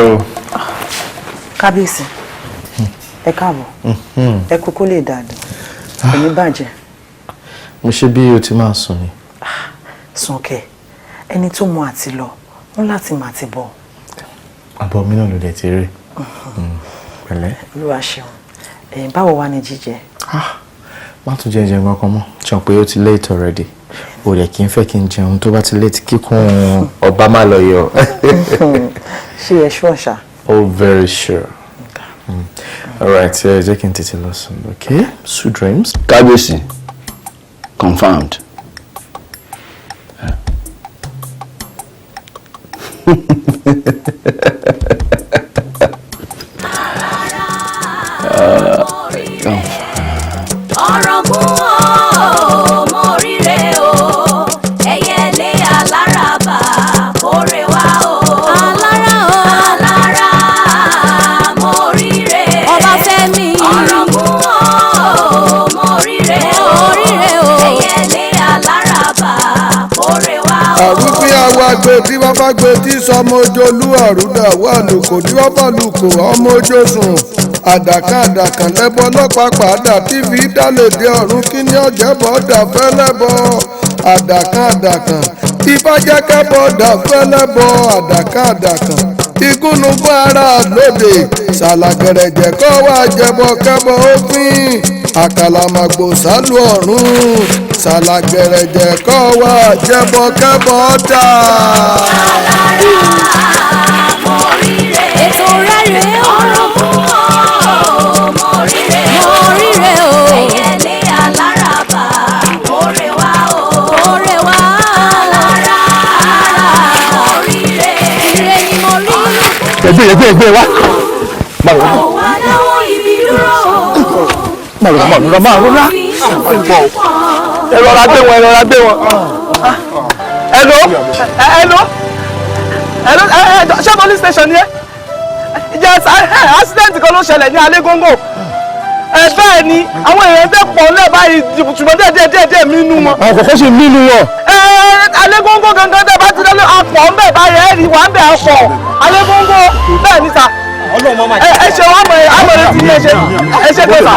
o. Kábíyèsí. Ẹ káàbọ̀. Ẹ kúkú lè dàdú. Kò ní bàjẹ́. Mo ṣe bí o ti máa sùn ni. Sùn kẹ̀. Ẹni tó mọ àti lọ, wọ́n láti máa ti bọ̀. Àbọ̀ mi náà ló dẹ̀ ti rí. Pẹ̀lẹ́. Olúwa ṣeun. Báwo wá ní jíjẹ? Má tún jẹ jẹun kankan mọ́. Jọ pé ó ti late already. O dẹ̀ kí n fẹ́ kí n jẹun tó bá ti late kíkún ọba má lọ yọ. Ṣé ẹ ṣọ́ ṣá? Oh, very sure. All right, jẹ́ kí n tètè lọ sùn, okay? Sweet dreams. Kábíyèsí. Confirmed. Gbé tí wọ́n bá gbé tí sọmọ ojolú àrúdà wà lóko tí wọ́n bá lùkò ọmọ ojósùn àdàkàn lẹ́bọ lọ́pàá padà tí fi dálé dé ọ̀run kí ní ọ̀jẹ̀bọ̀ dà fẹ́lẹ́bọ àdàkàn tí bá jẹ́ kẹ́bọ̀ dà fẹ́lẹ́bọ àdàkàn igúnnugún ara lóde ṣàlàgẹ̀rẹ̀jẹ̀ kọ́ wá jẹbọ kẹ́bọ òfin àkàlàmàgbò sálù ọ̀run ṣàlàgẹ̀rẹ̀jẹ̀ kọ́ wá jẹbọ kẹ́bọ dà. ètò rẹ̀ ọ̀rọ̀ fún mọ̀rírẹ̀ o ẹ̀yẹlé aláràbà kórè wá alára mọ̀rírẹ̀ ire ni mo rí. ẹgbẹ́ wa. ọ̀wá dáwọ́ ibi dúró. máa rọra. ẹ rọra gbé wọn. Hello, ṣé police station ni ẹ? Yes, accident kan ló ṣẹlẹ̀ ní Alégóńgò. Bẹ́ẹ̀ ni àwọn èèyàn tẹ́ pọ̀ lẹ́ báyìí ṣùgbọ́n díẹ̀ mí nú wọn. àwọn kòkó sì mí nú wọn. Alégóńgò gangan tẹ́ bá ti délé àpọ̀ ń bẹ̀ báyìí ẹ̀rí wà ń bẹ̀ àpọ̀. Alégóńgò bẹ́ẹ̀ ni sà. Ẹ ṣe wọ́n àmọ̀rẹ́ ti yẹ ṣe pé sà.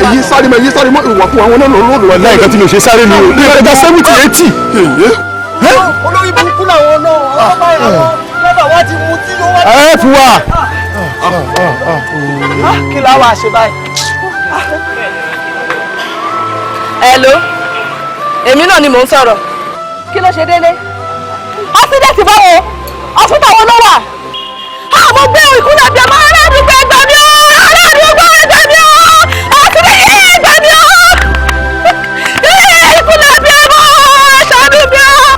èyí sáré mọ́ ìwà fún àwọn náà lọ́wọ́ láì kan tí mi ò ṣe sáré ni o. ní ẹja 70-80. Olórí burúkú làwọn náà àwọn báyìí àwọn lẹ́bà wá ti mú tí ló wá. ẹ fún wa. Kí la wá ṣe báyìí? Hello, èmi náà ni mò ń sọ̀rọ̀. Kí ló ṣe délé? Ásídẹ̀tì báwo? Ọ̀sùntà wo ló wà? Mo gbé ìkúlẹ̀ bí ọmọ aládùúgbò ẹgbẹ́ mi ó! Aládùúgbò ẹgbẹ́ mi ó! Ásídẹ̀tì ẹgbẹ́ mi ó! Ìkúlẹ̀ bí ọmọ ẹ̀ṣọ́dún mi ó!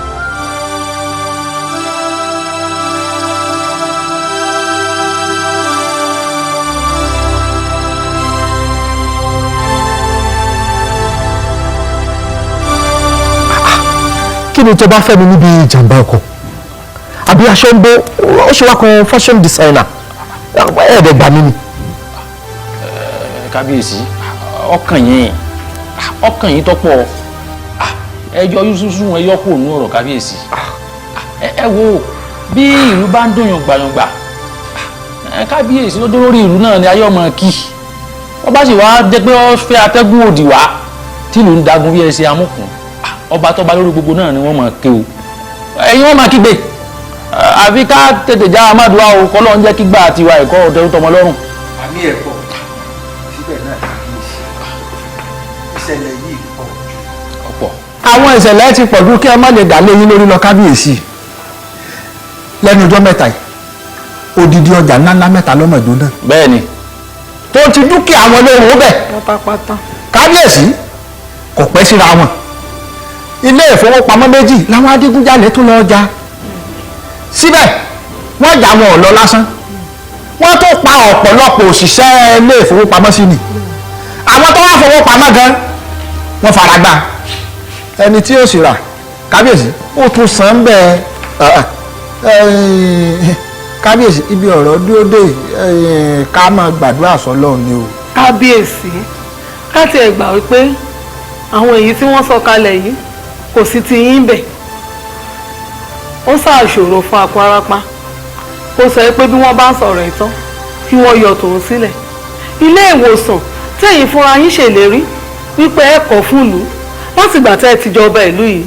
kí ni tó bá fẹ́ mi níbi ìjàmbá ọkọ̀ àbí aṣọ ń bó ó ṣe wá kan fashion designer ẹ̀ẹ́dẹ̀ gbà mí ni. Kábíyèsí ọkàn yín tọ́pọ̀ ẹjọ́ yusufu ẹyọ kò nú ọ̀rọ̀ kábíyèsí ẹ wo bí ìlú bá ń dùn yàngbàyàngbà kábíyèsí ló dé lórí ìlú náà ni ayé ọmọ kì wọ́n bá sì wá jẹ́ pé ó fẹ́ atẹ́gùn òdì wá tí ìlú ń dagun bí ẹsẹ̀ amúkùn ọba tọ́ba lórí gbogbo náà ni wọ́n máa ké o ẹ̀yin wọ́n máa kígbe àfi ká tètè já amádùá o kọ́ lọ́n jẹ́ kígbà àti ìwà ẹ̀kọ́ ọ̀dẹ́rú tọmọ lọ́rùn. àmì ẹ̀kọ́ síbẹ̀ náà ìṣẹ̀lẹ̀ yìí pọ̀ jù. ọ̀pọ̀. àwọn ìṣẹ̀lẹ̀ ti pọ̀ ju kí ẹ má lè dà lé yín lórí lọ kábíyèsí lẹ́nu ọjọ́ mẹ́ta yìí odidi ọjà ńláńlá mẹ́ta lọ́mọdún náà. bẹ́ẹ̀ni. tó ti dúkìá wọn lóhùn ó bẹ̀. pátápátá. kábíyèsí kò pẹ́ síra wọn ilé ìfowópamọ́ méjì làwọn adigunjalè tún lọ jà síbẹ̀ wọ́n jà wọn ò lọ lásán wọ́n tó pa ọ̀pọ̀lọpọ̀ òṣìṣẹ́ ilé ìfowópamọ́ sí ni àwọn tó wá fowópamọ́ gan wọ́n fara gbá ẹni tí ó sì rà kábíyèsí ó tún san bẹ́ẹ̀ kábíyèsí ibi ọ̀rọ̀ dúró dé ká máa gbàdúrà sọ́lọ́run ni o. kábíyèsí ká tiẹ̀ gbà wípé àwọn èyí tí wọ́n sọ kalẹ̀ yìí kò sí ti yín bẹ̀ ó ṣàṣòro fún akwarapa ó sọ pé bí wọ́n bá ń sọ̀rọ̀ ìtàn kí wọ́n yọ tòun sílẹ̀. Ilé ìwòsàn tẹ̀yìn fúnra yín ṣèlérí wípé ẹ kọ̀ fún ìlú látìgbà tẹ́ ẹ ti jọba ìlú yìí.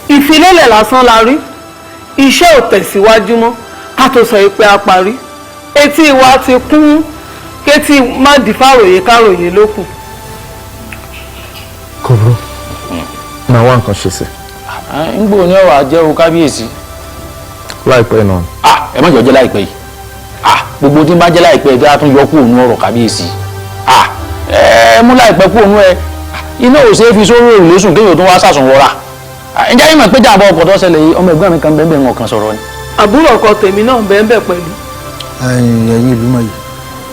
Ìfilélẹ̀ lásán la rí, iṣẹ́ ò tẹ̀síwájú mọ́ ká tó sọ pé a parí. Etí wa ti kún kétí má di fàròyé káròyé lókù. Kò burú máa wá nǹkan ṣe sí. ń gbò ní ọ̀wà jẹ́ o kábíyèsí. Láìpẹ́ náà. Ẹ má jọ jẹ́ láìpẹ́ yìí. Gbogbo tí ń bá jẹ́ láìpẹ́ ẹja tún yọ kúrò ní ọ̀rọ̀ kábíyèsí. Ẹ mú láìpẹ́ kúrò ní ẹ iná ò ṣeé fi sórí òrùlé sùn kéèyàn tó wá sàsùn wọra. Ǹjẹ́ yín mọ̀ pé jàǹbá ọkọ̀ tó ṣẹlẹ̀ yìí ọmọ ẹ̀gbọ́n mi kan bẹ́ẹ̀ wọn kan sọ̀rọ̀ ni. Àbúrò ọkọ tèmi náà bẹ́ẹ̀ pẹ̀lú. Ẹ̀yin ìlú mọ̀ yìí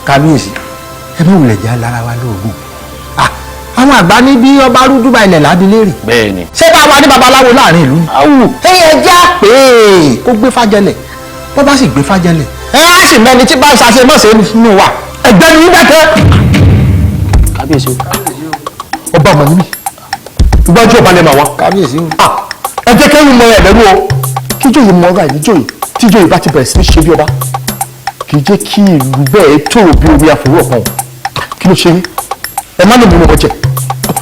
kábíyèsí ẹ má wulẹ̀ jẹ́ alára wa lóògùn. Àwọn àgbà ní bí ọba rúdúbà ilẹ̀ lábí léèrè. Bẹ́ẹ̀ni. Ṣé ká wà ní babaláwo láàrin ìlú ni. Awù. Ẹ já pé kó gbé fájẹlẹ̀ bó bá sì gbé fájẹlẹ̀ ẹ á sì mẹni tí bá ń ṣàṣe mọ̀ṣẹ́ nínú wa ẹgbẹ́ ni nígbà tẹ́. Kábíyèsí o. Ọba ọmọ níbí iwájú ọba lè máa wá. Kábíyèsí o. Ẹ jẹ́ kẹ́yìn mọ ẹ̀ lẹ́nu o kí jòyè mọ ọba ìní jòyè tí jòyè bá ti bẹ̀rẹ̀ sí ní ṣe bí ọba kì í jẹ́ kí ìlú bẹ́ẹ̀ tòrò bí omi àfòwúrọ̀ kan kí ló ṣe yín ẹ má lè mú ọmọ jẹ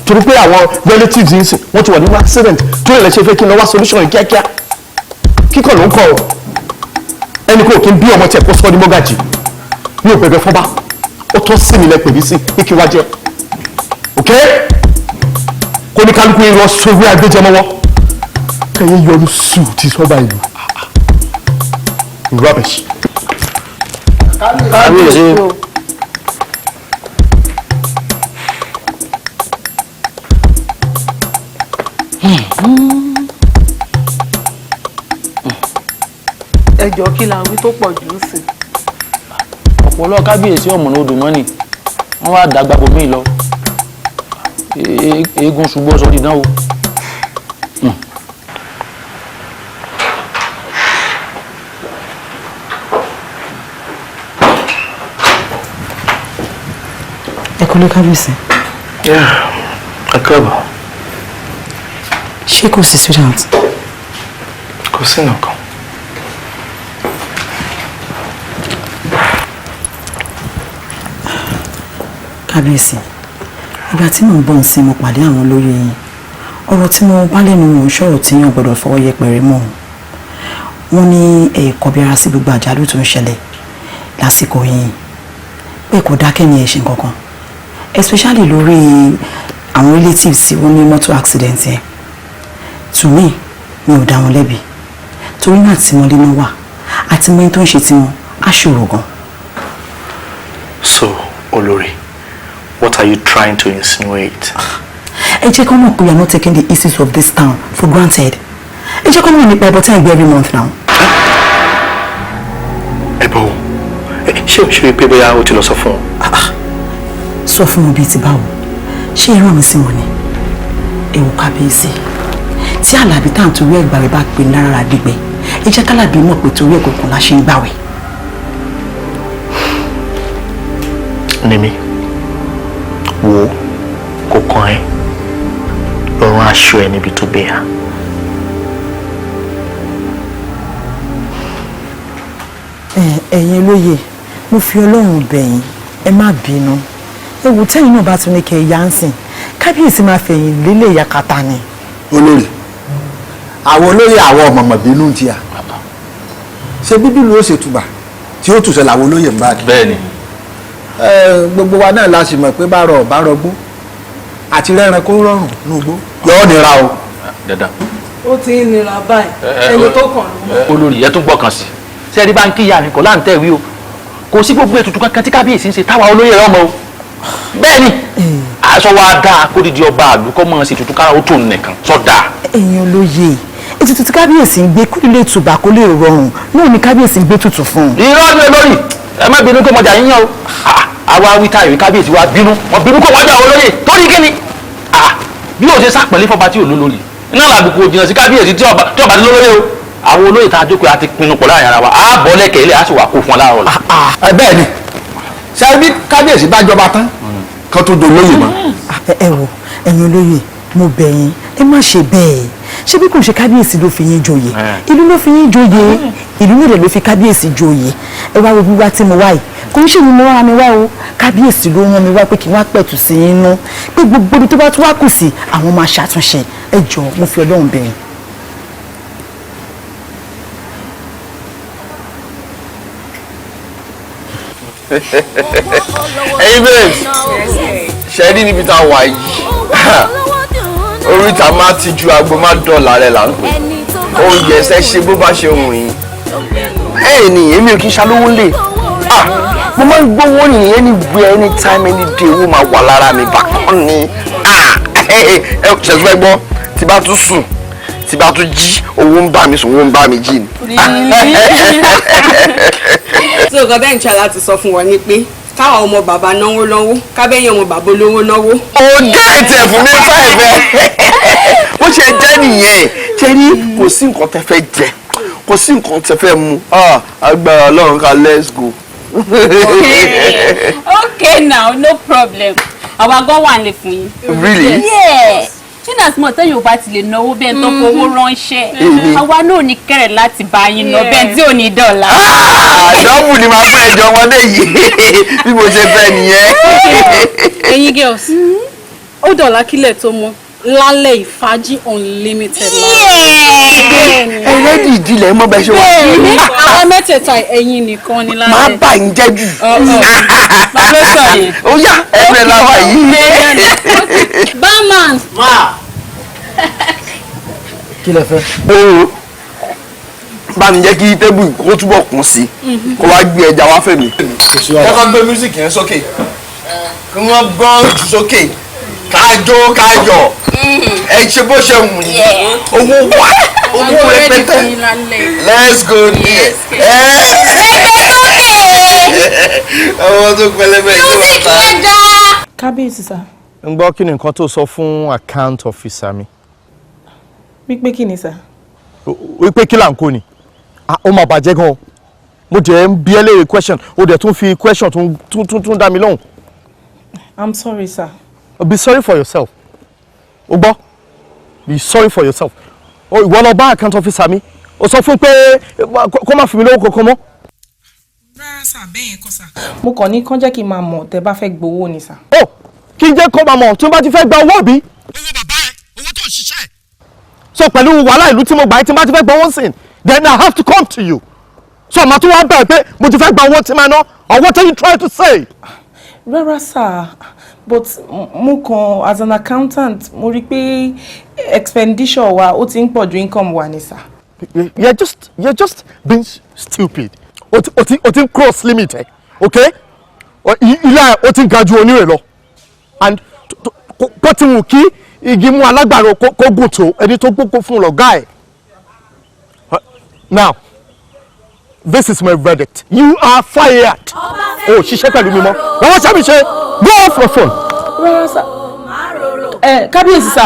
torí pé àwọn relatives yìí sìn wọ́n ti wà nínú accident tó lè ṣe fẹ́ kí n lọ wá solution yìí kíákíá kíkọ̀ ló ń kọ̀ ọ́ ẹni kò kí n bí ọmọ tẹ̀ kó sọ́ ní mọ́gàjì ní òbẹ̀bẹ̀ fọ́ba ó tọ́ sí mi lẹ́pẹ̀ mí sí ní kí wá jẹ́ ok kó ní kálukú yìí lọ sórí agbẹjẹmọ́wọ́ kẹyẹ yọnu sùn ti sọ́ba ìlú rubbish. Kábíyèsí o. Ẹjọ́ kí la wí tó pọ̀ jù ú sí. Ọ̀pọ̀lọ́ kábíyèsí ọ̀mọ̀nà odò mọ́nì wọ́n wá dàgbà bò mí lọ eégún ṣùgbọ́n sọ dídán o. Ẹ kúlé kábíyèsí. Ẹ káàbọ̀. Ṣé kò sí student? Kò sí nǹkan. Kábíyèsí, ìgbà tí mò ń bọ̀ sí mo pàdé àwọn olóyè yín. Ọ̀rọ̀ tí mo bá lẹ́nu wọn ṣọ̀rọ̀ tí yàn gbọ́dọ̀ fọwọ́ yẹpẹrẹ mọ́. Wọ́n ní ẹ̀ẹ̀kọ́ bí ara sí gbogbo àjálù tó ń ṣẹlẹ̀ lásìkò yìí. Pé kò dákẹ́ ní ẹ̀ṣin kankan. Especially lórí àwọn relatives tí wọ́n ní motor accident yẹn. To me, mi ò dá wọn lẹ́bi. Torí náà tí wọ́n lé náà wà àti mẹ́rin tó ń ṣe tí wọn á ṣòro gan. So, Olórí, what are you trying to insinuate? Ẹ jẹ́ kó mọ̀ pé we are not taking the issues of this town for granted. Ẹ jẹ́ kó mọ̀ nípa ẹbọ tí à ń gbé every month now. Ẹbọ ṣé o ṣe pé bóyá o ti lọ sọ fún wọn? Sọ fún wọn bíi ti báwo? Ṣé ìran mi sí wọn ni? Ewu kábíyèsí. Tí Àlàbí tá à ń torí ẹ̀gbà rẹ̀ bá pè ní lára gbígbẹ, ẹ jẹ́ k'Àlàbí mọ̀ pé torí ẹ̀kọ̀ọ̀kan la ṣe ń gbàwẹ̀. Nimi, wo kò kàn ẹ́ lọ́rùn aṣọ ẹ níbi tó bẹ́ẹ̀. Ẹ̀yin olóye, mo fi Ọlọ́run bẹ̀ yín, ẹ má bínú. Ewu tẹ́yìn náà bá tún ní kẹ́ ẹ yá ń sìn, kábíyèsí máa fẹ̀yìn lélẹ̀ yakata ni. Olórí, àwọn olóyè àwọn ọ̀mọ̀mọ̀ bínú ti à. Ṣé bíbélì ó ṣètùbà tí ó tùsẹ̀ làwọn olóyè ń bá kí? Bẹ́ẹ̀ni. Gbogbo wa náà la sì mọ̀ pé bá rọgbó àti rẹ́ran kó rọrùn nùgbó yọ̀ọ́ nira o. Dandan. Ó ti ń nira báyìí ẹni tó kàn ló. Olórí yẹn tún gbọ́kàn sí. Sẹ́ẹ̀rí bá ń kíyà ní kò láǹtẹ̀ wí o. Kò sí gbogbo ètùtù kankan tí kábíyèsí ń ṣe táwa olóyè rẹ̀ ọmọ o. Bẹ́ẹ̀ni, aṣọ wa dáa kó didi ọba àlùkọ́ mọ́ sí ètùtù kára ó tó nìkan sọ dáa. Ẹ̀yin olóye, ètùtù tí kábíyèsí ń gbé kó lè tùbà kó lè rọrùn náà ni kábíyèsí ń gbé tutù fún un. Irọ́ ni olórí, ẹ má bínú pé mọ̀jà yín yàn o. Àwa EYITAYO kábíyèsí wa bínú, wọ́n bínú kó wájú àwọn olóyè torí kíni. Bí o ṣe sápẹ̀lẹ́ fọba tí ò lólórí, iná làbùkù òjìnà sí kábíyèsí tí ọba ti lólóyè o. Àwọn olóyè tá a jókòó àti pinnu pọ̀ láàrin ara wa, á bọ́ lẹ́kẹ̀ẹ́ ilé á sì wà kó fún ọ láàárọ̀ la. Bẹ́ẹ̀ ni, ṣe bí kábíyèsí bá jọba tán kan tó dolóyè mọ́. Ẹ wò, ẹ̀yin olóye, mo bẹ̀ yín, ẹ má ṣe bẹ́ẹ̀. ṣé bí kò ṣe kábíyèsí ló fi yín joyè ìlú ló fi yín joyè ìlú nílẹ̀ ló fi kábíyèsí joyè ẹ wá wo wíwá tí mo wá yìí kò ń ṣe mi mo wá mi wá o kábíyèsí ló rán mi wá pé kí n wá pẹ̀tù sí inú pé gbogbo ibi tó bá tún wá kù sí àwọn máa ṣàtúnṣe ẹ jọ̀ọ́ mo fi Ọlọ́run bẹ̀ yín. Hey babes, ṣe rí níbi tá a wà yìí oríta máa ti ju agbo máa dọ̀là rẹ̀ là ń pè oúnjẹ ẹsẹ̀ ṣe bó bá ṣe wù yín ẹ̀ ní èmi ò kí n ṣalówó lè mo máa ń gbówó nìyẹn anywhere anytime any day owó máa wà lára mi bákan ni ṣẹ̀tún ẹgbọ́n tí bá tún sùn tí bá tún jí owó ń bá mi sùn owó ń bá mi jí ni. tí o kàn bẹ́ẹ̀ ń ṣe láti sọ fún wọn ni pé káwọn ọmọ bàbá náwó náwó kábẹ́yìn ọmọ bàbá olówó náwó. ó dá ètò ẹ̀ fún mi fáìfẹ́ bó ṣe jẹ́ nìyẹn ṣe ní kò sí nǹkan tẹ́ fẹ́ jẹ kò sí nǹkan tẹ́ fẹ́ mu agbára Ọlọ́run ká let's go. Okay now no problem àwa gan wà nílé fún yín. Really? Yeah. Ṣínà sí mọ̀tẹ́ yóò bá ti lè náwó bẹ́ẹ̀ tó fowó ránṣẹ́ àwa náà ní kẹ̀rẹ̀ láti bá yín ná bẹ́ẹ̀ tí ò ní dọ̀là. dọ́bù ni màá fẹ́ jọ ọmọdé yìí bí mo ṣe fẹ́ nìyẹn. ẹ̀yin girls ó dọ̀là kílẹ̀ tó mọ́ lálẹ́ ìfàájì unlimited ẹlẹ́dì ìdílé mọ́ bẹ́ẹ̀ ṣe wà. àwọn mẹ́tẹ̀ẹ̀ta ẹ̀yin nìkan ni lálẹ́. máa bà ń jẹ́ jù. ó yá ẹgbẹ́ làwọn yìí. barman. kí lẹ fẹ́. bá mi jẹ́ kí tébù kó túbọ̀ kún sí kó wá gbé ẹja wá fẹ́ mi. ẹ kàn gbé mísíkì yẹn sókè kí wọ́n gbọ́n jù sókè kájọ kájọ ẹ ṣe bó ṣe wù ní owó wà owó rẹpẹtẹ let's go there ọmọ tó pẹlẹbẹ ìjọba ta. kábíyèsí sá. ń gbọ́ kí ni nǹkan tó sọ fún account officer mi. wípé kí ni sá. wípé kí là ń kó ni ó máa bàjẹ́ gan-an mo jẹ́ ń bí ẹ léèrè question ó dẹ̀ tún fi question tún dá mi lóhùn. I'm sorry sir. Be sorry for yourself. O gbọ́? Be sorry for yourself. Ìwọ lọ bá account officer mi. O sọ fún pé kó má fi mi lówó kankan mọ́. rárá sà bẹ́ẹ̀ yẹn kọ́ sà. mo kàn ní kán jẹ́ kí n máa mọ̀ tẹ́ bá fẹ́ gbowó ni sà. Ó kí n jẹ́ kó máa mọ̀ tí wọ́n bá ti fẹ́ gba owó bí. owó bàbá ẹ owó tó ń ṣiṣẹ́. So pẹ̀lú wàhálà ìlú tí mo gbà tí n bá ti fẹ́ gba owó sìn then I have to come to you. So màá tún wá bẹ̀rẹ̀ pé mo ti fẹ́ gba owó tí máa ná or what are you trying to say? rárá sà but mo kàn as an accountant mo rí pé expenditure wa ó ti ń pọ̀ ju income wa ni sà. You're just being stupid. O ti ń cross limit ẹ, okay? Ilé o ti ń ga ju onírè lọ. And kó ti wù kí igi mú alágbàro kó gùn tó ẹni tó gbogbo fún lọ̀gá ẹ̀. Now, this is my verdict. You are fired. Oh, ṣiṣẹ́ pẹ̀lú mi mọ́. Wọ́n ṣe mi ṣe. Go off your phone. rárá sà kábíyèsí sà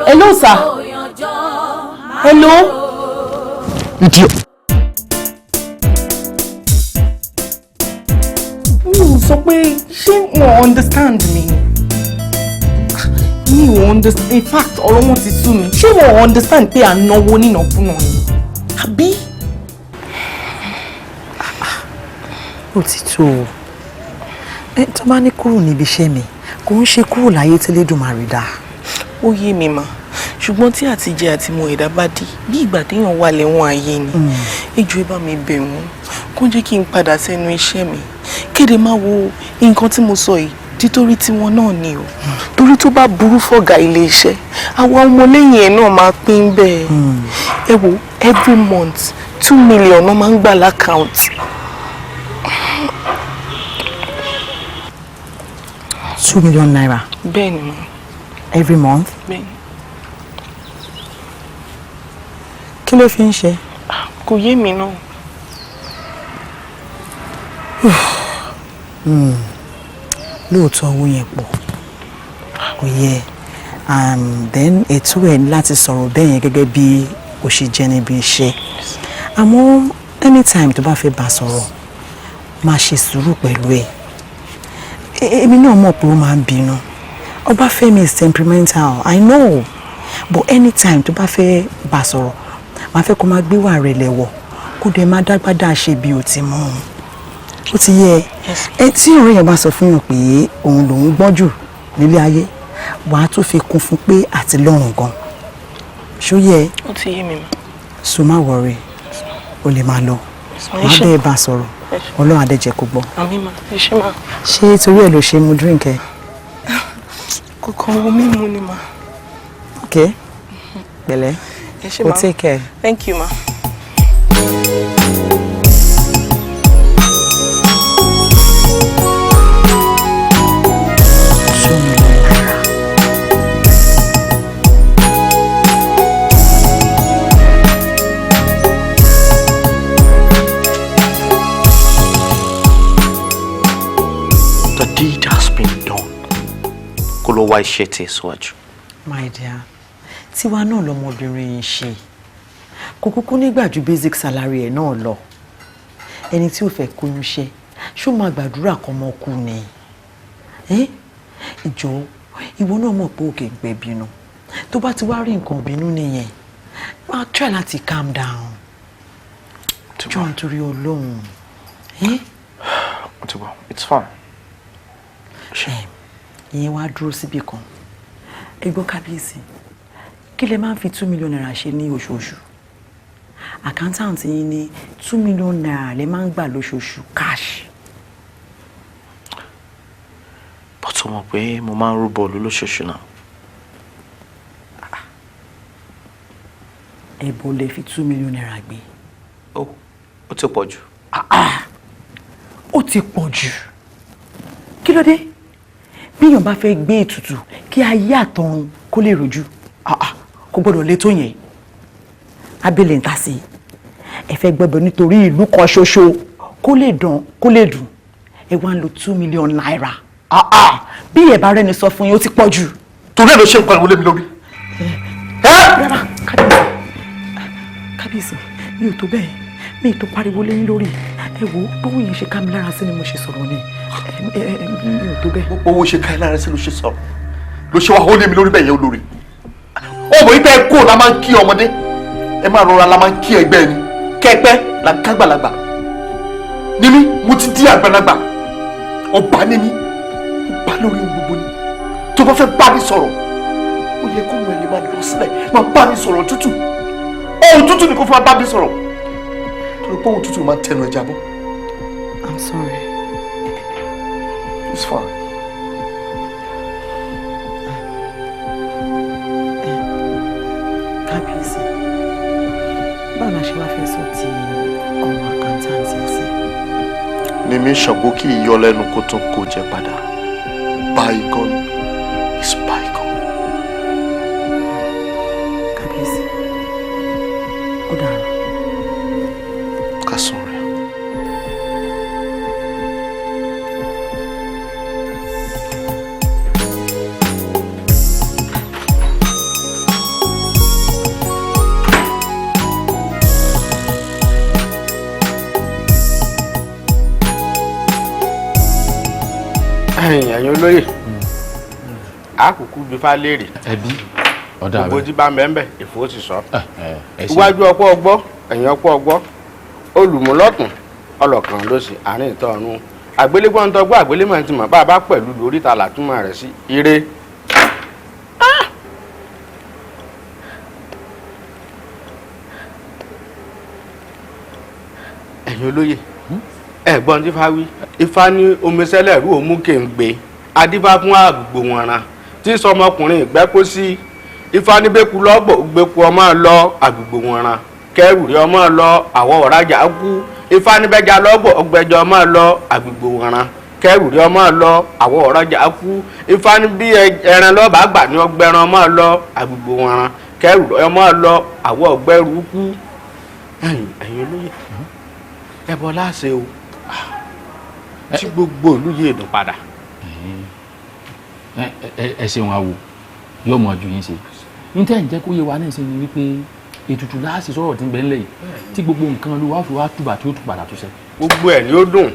hello sà hello. Idiot. mi ò sọ pé ṣé wọn understand mi mi ò understand in fact ọ̀rọ̀ wọn ti sú mi ṣé wọn understand pé à ń náwó nínàkúnà ni àbí. ó ti tó o tó bá ní kúrò níbi iṣẹ́ mi kò ń ṣe kúrò láyé tí Elédùmarè dá. ó yé mi mà ṣùgbọ́n tí àtijẹ àti mo ẹ̀dá bá dé bí ìgbà téèyàn wà lẹ́wọ̀n ayé ni ẹjọ́ ẹ bá mi bẹ̀ wọ́n kó jẹ́ kí n padà sẹ́nu iṣẹ́ mi kéde máa wo nǹkan tí mo sọ yìí títorí tiwọn náà ni o torí tó bá burú fọ̀gá ilé iṣẹ́ àwọn ọmọlẹ́yìn ẹ̀ náà máa pín bẹ́ẹ̀ ẹ wo every month 2 million náà máa ń gbà lákàùntì. 2 million naira. bẹ́ẹ̀ni ma. every month. bẹ́ẹ̀ni. kí ló fi ń ṣe. kò yé mi náà. lóòótọ́ owó yẹn pọ̀ kò yẹ and then ètò ẹ̀ láti sọ̀rọ̀ bẹ́ẹ̀ yẹn gẹ́gẹ́ bí o ṣe jẹ́ níbi iṣẹ́ àmọ́ anytime tó bá fẹ́ bá sọ̀rọ̀ máa ṣe sùúrù pẹ̀lú ẹ̀ èmi náà mọ̀ pé ó máa ń bínú Ọbáfẹ́mi is temperamental I know but anytime tó bá fẹ́ bá sọ̀rọ̀ máa fẹ́ kó máa gbé wà rẹ̀ lẹ́wọ̀ kó dẹ̀ máa dágbádá ṣe bí o ti mọ̀ ó ti yẹ ẹ tí ọ̀rẹ́ yẹn bá sọ fún yàn pé òun lòún gbọ́n jù nílé ayé wàá tún fi kún fún pé àti lọ́rùn gan ṣó yẹ ó ti yé mi mà. so má wọrí o lè máa lọ wàá bẹ́ẹ̀ bá sọ̀rọ̀ ọlọ́run adẹ́jẹ́ kó gbọ́. àmì mà ẹ ṣé mà. ṣé torí ẹ̀ ló ṣe mu drink ẹ. kòkò wo mímu ni mà. ok pẹ̀lẹ́ ẹ ṣé o mà. take care. thank you ma. Deed has been done. Kó lọ wá iṣẹ́ tẹ̀síwájú. My dear, tiwa náà lọmọbìnrin yìí ṣe. Kò kúkú nígbà ju basic salary ẹ̀ náà lọ. Ẹni tí ó fẹ́ kóyún ṣe, ṣó máa gbàdúrà kọ́ ọmọ kú ni. Ìjọ, ìwọ náà mọ̀ pé òkè gbẹ bínú. Tó bá ti wá rí nǹkan bínú nìyẹn, máa try láti calm down. Jọ̀ọ́ nítorí Ọlọ́run. It's fine. Ìyẹn wá dúró síbì kan. Ẹ gbọ́ kábíyèsí, kí lẹ máa ń fi 2 million naira ṣe ní oṣooṣù? Accountant yín ní 2 million naira lẹ máa ń gbà lóṣooṣù cash. But o mọ̀ pé mo máa ń rú bọ́ọ̀lù lóṣooṣù náà. Ẹ̀bọ̀ lẹ fi 2 million naira gbé. Ó ti pọ̀ jù. Ó ti pọ̀ jù. Kí ló dé? Bíyàn bá fẹ́ gbé ètùtù kí ayé àtọ̀run kó lè rojú. Kò gbọ́dọ̀ lé tó yẹn. Abẹ́lẹ̀ ń ta sí i. Ẹ fẹ́ gbẹ́bẹ̀ nítorí ìlú kan ṣoṣo kó lè dán kó lè dùn. Ẹ wá ń lo 2 million naira. Bí ẹ bá rẹ́ni sọ fún yín ó ti pọ̀ jù. Torí ẹ̀ ló ṣe ń pariwo lé mi lórí. Rárá, kábíyèsí, mi ò tó bẹ́ẹ̀. Mi ò tó pariwo lé yín lórí. Ẹ wo bówó yẹn ṣe ká mi lára sí ni mo ṣe sọ̀rọ̀ ni. Mi ò tó bẹ́ẹ̀. Owó ṣe ká ẹ lára sí ló ṣe sọ̀rọ̀. Ló ṣe wá ó lé mi lórí bẹ́ẹ̀ yẹn olórí. Ọmọ yìí bẹ́ẹ̀ kó la máa ń kí ọmọdé. Ẹ máa rọra la máa ń kí ẹgbẹ́ ni. Kẹ́pẹ́ là ń kágbàlagbà. Ní mi, mo ti di àgbàlagbà. Ọba ní mi. Ọba lórí gbogbo ni. Tó bá fẹ́ bá mi sọ̀rọ̀, ó yẹ kó mọ ẹni máa lọ sílẹ̀. Máa bá mi sọ̀rọ̀ tútù. Ohun tútù ni kò fẹ́ bá mi sọ̀rọ̀. Torí pé ohun tútù máa ń tẹnu ẹja bọ́. I'm sorry. It's fine. Kábíyèsí, báwo la ṣe wá fẹ́ sọ ti ọmọ àkántáǹtì sí? Ní mi ṣàgbó kí ìyọ́ lẹ́nu kó tún kó jẹ padà. Bygone is bygone. Kábíyèsí, ó dára. Ká sùn rẹ̀. Ẹ̀yin olóyè àkùkù bí fá léèrè ẹbí ọ̀dà rẹ̀ gbogbo tí bá ń bẹ́ẹ̀ bẹ́ẹ̀ èfó ti sọ. Iwájú ọpọ́ ọgbọ́ ẹ̀yìn ọpọ́ ọgbọ́ olùmúlọ́tún ọlọ́kan ló sì àárín ìtọ́ ọ̀run àgbélégbọ́n tó gbọ́ àgbélémọ̀ ti mọ̀ bá a bá pẹ̀lú lórí ta làtúmọ̀ rẹ̀ sí ire. Ẹ̀yin olóyè ẹ̀gbọ́n tí fa wí ifá ní omiṣẹ́lẹ̀ rú òmùkè ń gbé adífá fún àgbò wọn ran tí sọmọkùnrin ìgbẹ́kó sí ifá ní bẹ́kú lọ́gbọ̀ gbẹ́kú ọmọ lọ àgbègbè wọn ran kẹrù rí ọmọ lọ àwọ̀ ọ̀rajà kú ifá ní bẹ́jà lọ́gbọ̀ ọgbẹ́jọ ọmọ lọ àgbègbè wọn ran kẹrù rí ọmọ lọ àwọ̀ ọ̀rajà kú ifá ní bí ẹran lọ́ba àgbà ní ọgbẹ́ran ọmọ lọ àgbègbè wọn ran kẹrù rí ọmọ lọ àwọ̀ ọgbẹ́rù kú. Ẹ̀yin olóyè ẹbọ láṣẹ o tí gbogbo ìlú yìí dùn padà. ẹ ṣeun awo yóò mọ ju yín ṣe ní tẹ́ ń jẹ́ kó yé wa náà ṣe ni wípé ètùtù láàṣì sọ̀rọ̀ tí ń bẹ ńlẹ̀ yìí tí gbogbo nǹkan ló wá fi wá túbà tí ó tún padà tó ṣe. gbogbo ẹ̀ ni ó dùn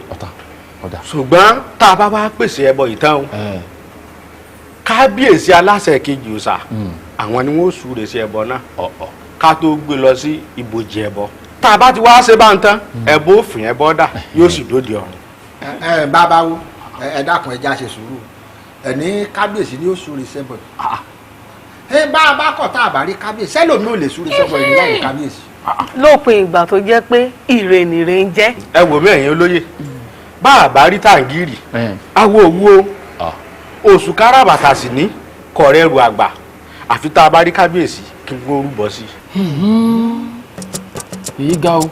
ṣùgbọ́n tá a bá wá pèsè ẹbọ ìtàn o kábíyèsí aláṣẹ kejì òòṣà àwọn ni wọ́n súre sí ẹbọ náà ká tó gbé lọ sí ibojì ẹbọ tá a bá ti wá ṣe bá ń tán ẹbọ òfin ẹbọ dà yóò sì dóde ọ̀run. bàbá wo ẹ dákun ẹja ṣe sùúrù ẹni kábíyèsí ni ó súre sẹ́bọ̀ bá a bá kọ̀ tá a bá rí kábíyèsí ẹlòmíì ò lè súre sẹ́bọ̀ ẹni láì kábíyèsí. lópin ìgbà tó jẹ́ pé ìrè nìrè ń jẹ́. ẹ wò mí ẹ̀yin olóyè bá a bá rí tàǹgìrì awo owó oṣù káràbàtà sì ní kọ̀rẹ́ ẹrù àgbà àfi tá a bá rí kábíyèsí kí wọ́n rúbọ sí. èyí ga o.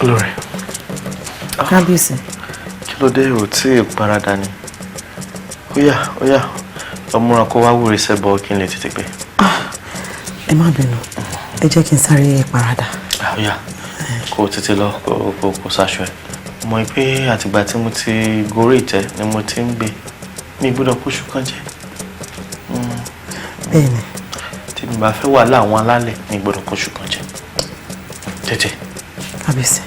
Olórí. Kábíyèsí. Kí ló dé ò tí ì paradà ni? Ó yá, ọmọràn kó wá wúre sẹ́bọ̀ kí n lè tètè gbé. Ẹ má bínú, ẹ jẹ́ kí n sáré paradà. Ó yá, kó tètè lọ kó sáṣọ ẹ̀. Mọ̀ pé àtìgbà tí mo ti gorí ìtẹ́ ni mo ti ń gbé mi gbọ́dọ̀ kóṣù kan jẹ́. Bẹ́ẹ̀ni. Tí mi bá fẹ́ wà láwọn alálẹ̀ mi gbọ́dọ̀ kóṣù kan jẹ́. Tètè. Kábíyèsí.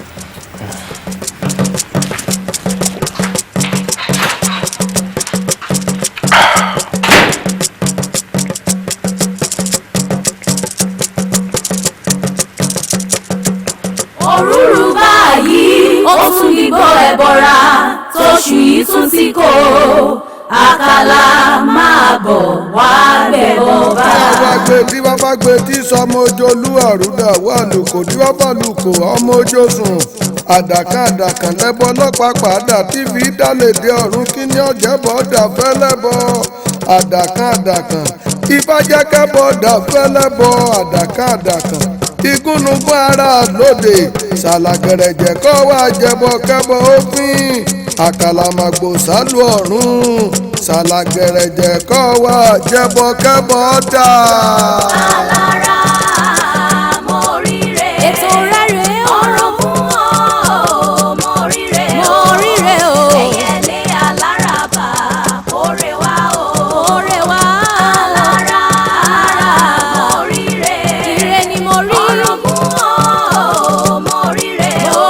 òrùrù báyìí ó tún gbígbọ́ ẹ̀bọ̀ra tóṣù yìí tún ti kó àkàlà máa bọ̀ wá gbẹ̀bọ̀ bá. wá gbé tí wọ́n bá gbé tí sọmọ ojolú àrúdà wà lóko tí wọ́n bá lùkò ọmọ ojó sùn àdàkàn lẹ́bọ̀ ọlọ́pàá padà tí fi dálé dé ọ̀run kí ní ọ̀jẹ̀bọ̀ dà fẹ́lẹ́bọ̀ àdàkàn ìbájẹ́kẹ́bọ̀ dà fẹ́lẹ́bọ̀ àdàkàn igúnnugún ara lóde ṣàlàgẹ̀rẹ̀jẹ̀ kọ́ wá jẹbọ kẹ́bọ òfin àkàlàmàgbò sálù ọ̀run ṣàlàgẹ̀rẹ̀jẹ̀ kọ́ wá jẹbọ kẹ́bọ dà. alára mo ríre ètò rẹ̀ ọ̀rọ̀ fún ọ mo ríre o ẹ̀yẹlé aláràbà kórè wá alára mo ríre ire ni mo rí ọ̀rọ̀ fún ọ mo ríre o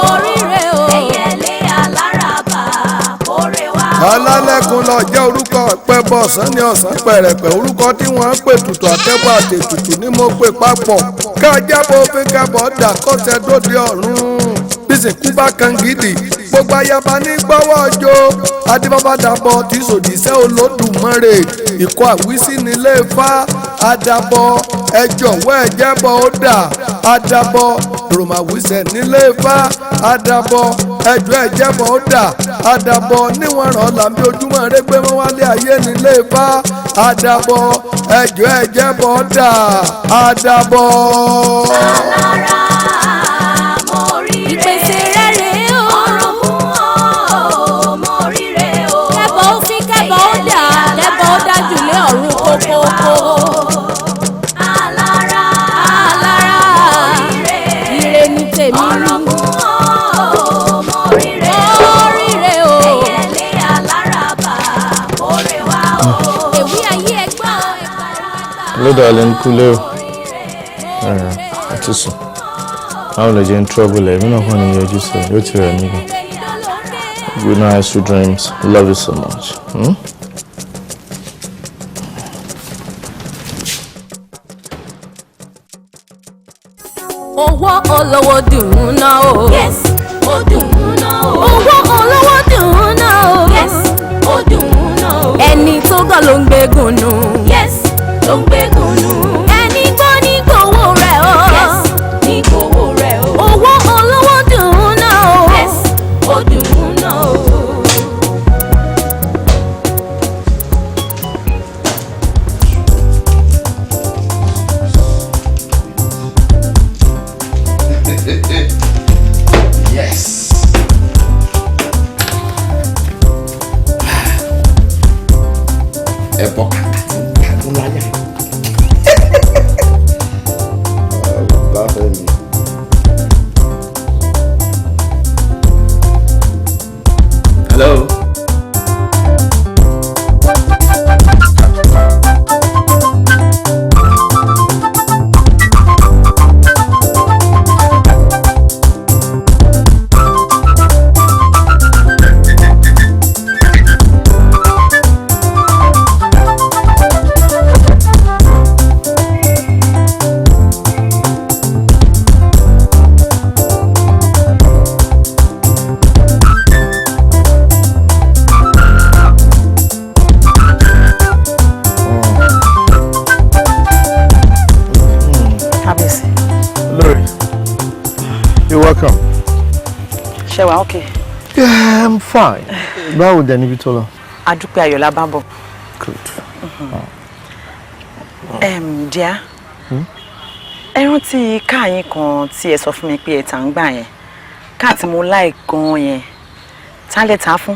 ẹ̀yẹlé aláràbà kórè wá. alálẹ̀kùn lọ jẹ́ orúkọ pẹ́bọ̀ ọ̀sán ní ọ̀sán pẹ̀rẹ̀pẹ̀ orúkọ tí wọ́n ń pè tutù àtẹ́bọ̀ àtètùtù ni mo pè papọ̀ kájábọ̀ òfin kábọ̀ dà kọ́sẹ̀ dóde ọ̀run bísíkú bá kan gidi gbogbo ayaba ní gbọ́wọ́ ọjọ́ adébábádàbọ̀ tí sòdìṣẹ́ olódùmarè ìkọ́ àwísí nílé Ifá àdàbọ̀ ẹjọ̀wọ́ ẹ̀jẹ̀bọ̀ ó dà àdàbọ̀ rọ̀màwísẹ̀ nílé Ifá àdàbọ̀ ẹjọ́ ẹ̀jẹ̀bọ̀ ó dà àdàbọ̀ níwọ̀n ràn lábí ojúmọ́ rẹ gbé mọ́ wálé ayé nílé Ifá àdàbọ̀ ẹjọ́ ẹ̀jẹ̀bọ̀ ó dà àdàbọ̀. alára mo ríre ìpèsè rẹ̀ rèé o ọ̀rọ̀ fún ọ mo ríre o kẹ́bọ̀ ó fi kẹ́bọ̀ ó dà kẹ́bọ̀ ó dájú lé ọ̀run kókókó. alára ire ni tèmi ọ̀rọ̀ fún ọ mo ríre o ẹ̀yẹlé aláràbà kórè wá o. èwì ayé ẹgbẹ́ Hello darling, kúlẹ̀ o. Àti sùn. Àwọn lè jẹ́ in trouble ẹ̀, mí náà kàn ní yọjú sí ẹ̀, yóò ti rẹ̀ mí gan. Good night, sweet dreams. Love you so much. owó olówó dùn ún ná o. yes ó dùn ún ná o. owó olówó dùn ún ná o. yes ó dùn ún ná o. ẹni tó gọ̀ ló ń gbégun nù. yes ló ń gbégun nù. ẹni gbọ́ ní gbowó rẹ̀ o. yes ní gbowó rẹ̀ o. owó olówó dùn ún ná o. yes ó dùn ún ná o. Yes. Ẹ̀bọ̀ kàkàtún láyà. Bá Femi. Hello. Ṣé okay? Yeah, I'm fine. Báwo dẹ̀ níbi tó lọ? A dúpẹ́ ayọ̀ la bá ń bọ̀. Good. Dear. Ẹ rántí káà yín kan tí ẹ sọ fún mi pé ẹ tà ń gbà yẹn. Káà tí mo like gan yẹn. Tá lẹ tà fún?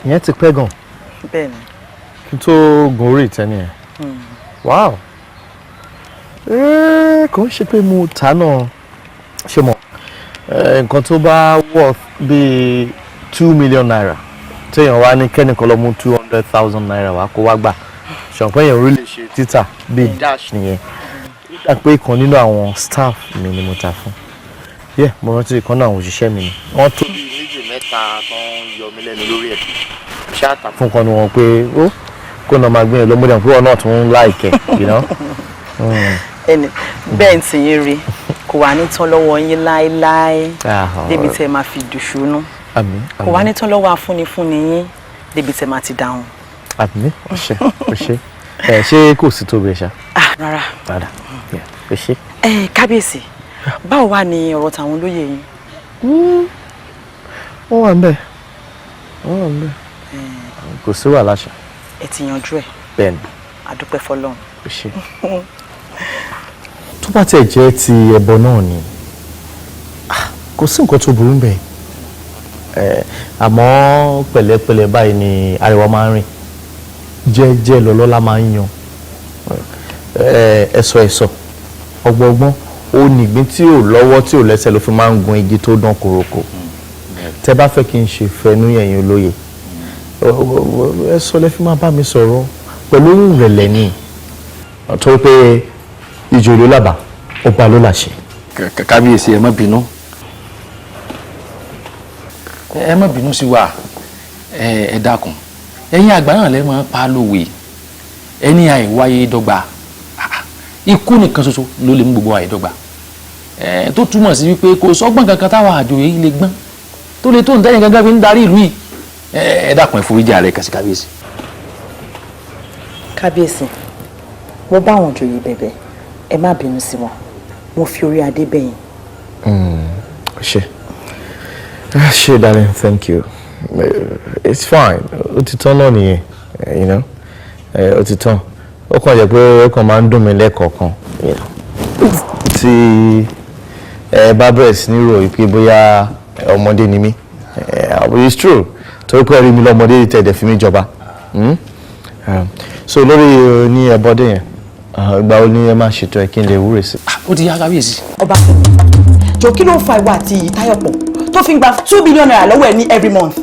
Ìyẹn ti pẹ́ gan. Bẹ́ẹ̀ni. Kí n tó gun orí ìtẹ́ nìyẹn. Wow. Kò ń ṣe pé mo tà náà ṣe mọ̀ nǹkan tó bá worth bíi 2 million naira téèyàn wá ní kẹ́nìkan lọ mú 200,000 naira wá kó wá gbà ṣọ̀pẹ́ yẹn orí lè ṣe títà bíi dash nìyẹn dá pé ìkan nínú àwọn staff mi ni mo tà fún mo rántí ìkan náà àwọn òṣìṣẹ́ mi ni wọ́n tó bíi méjì mẹ́ta tó ń yọ mí lẹ́nu lórí ẹ̀ ṣé àtà fún kan ni wọ́n pé ó kó náà máa gbìyànjú lọ́mọdé pé wọ́n náà tún ń láìkẹ́ ẹni bẹ́ẹ̀ ń tìyín rí kò wá ní tán lọ́wọ́ yín láéláé débi tẹ́ máa fi dùṣúnú kò wá ní tán lọ́wọ́ afúnifúnni yín débi tẹ́ máa ti dáhùn. àmín ọ̀ṣẹ́ ṣé kò sí tóbi ẹ̀ ṣá. rárá. ọ̀ṣẹ́. kábíyèsí báwo wá ni ọ̀rọ̀ tàwọn olóyè yín. wọ́n wà ń bẹ̀ kò sí wàhálà ṣá. ẹ ti yanjú ẹ̀. bẹ́ẹ̀ni. a dúpẹ́ fọlọ́run. ọ̀ṣẹ́. tó bá tẹ̀ jẹ́ ti ẹbọ náà ni kò sí nǹkan tó burú bẹ́ẹ̀ àmọ́ pẹ̀lẹ́pẹ̀lẹ́ báyìí ni ariwo máa ń rìn jẹ́jẹ́ lọ́lọ́lá máa ń yan ẹ̀sọ̀ ọgbọ́gbọ́n ó nìgbín tí ò lọ́wọ́ tí ò lẹ́sẹ̀ ló fi máa ń gun igi tó dán koroko tẹ́ bá fẹ́ kí n ṣe fẹnu ẹ̀yin olóye ẹ̀sọ̀ lẹ́ fi máa bá mi sọ̀rọ̀ pẹ̀lú ìrẹ̀lẹ̀ ni torí pé ìjò ló lábàá ọba ló làṣẹ. kábíyèsí ẹ má bínú sí wa ẹ dákun ẹ̀yin àgbà náà lẹ máa pa lówe ẹni àìwáyé dọ́gba ikú nìkan ṣoṣo ló lè mú gbogbo àìdọ́gba tó túmọ̀ sí wípé kò sọ́gbọ́n kankan táwọn àjòyè yìí lè gbọ́n tó lè tó ń tẹ́yìn gángan fi ń darí ìlú yìí ẹ dákun ẹ foríjì ààrẹ kàn sí kábíyèsí. kábíyèsí mo bá àwọn òjòyè bẹ̀bẹ̀ ẹ má bínú sí wọn mo fi orí adé bẹ̀yìn. Ṣé darling, thank you. It's fine. Ó ti tán náà nìyẹn, you know. Ó ti tán. Ó kàn jẹ́ pé ó kàn máa ń dùn mí lẹ́ẹ̀kọ̀ọ̀kan. Tí ẹ bá bẹ̀rẹ̀ sí ní rò pé bóyá ọmọdé ni mí. It's true. Torí pé rí mi lọ́mọdé tẹ̀dẹ̀ fi mí jọba. So lórí ní ẹbọdé yẹn, ìgbà wo ni ẹ máa ṣètò ẹ kí n lè wúre sí? Ó ti yá kábíyèsí. Ọba Femi, jọ kí ló ń fa ìwà àti Ìtayọ̀ pọ̀ tó fi ń gba 2 billion naira lọ́wọ́ ẹ ní every month.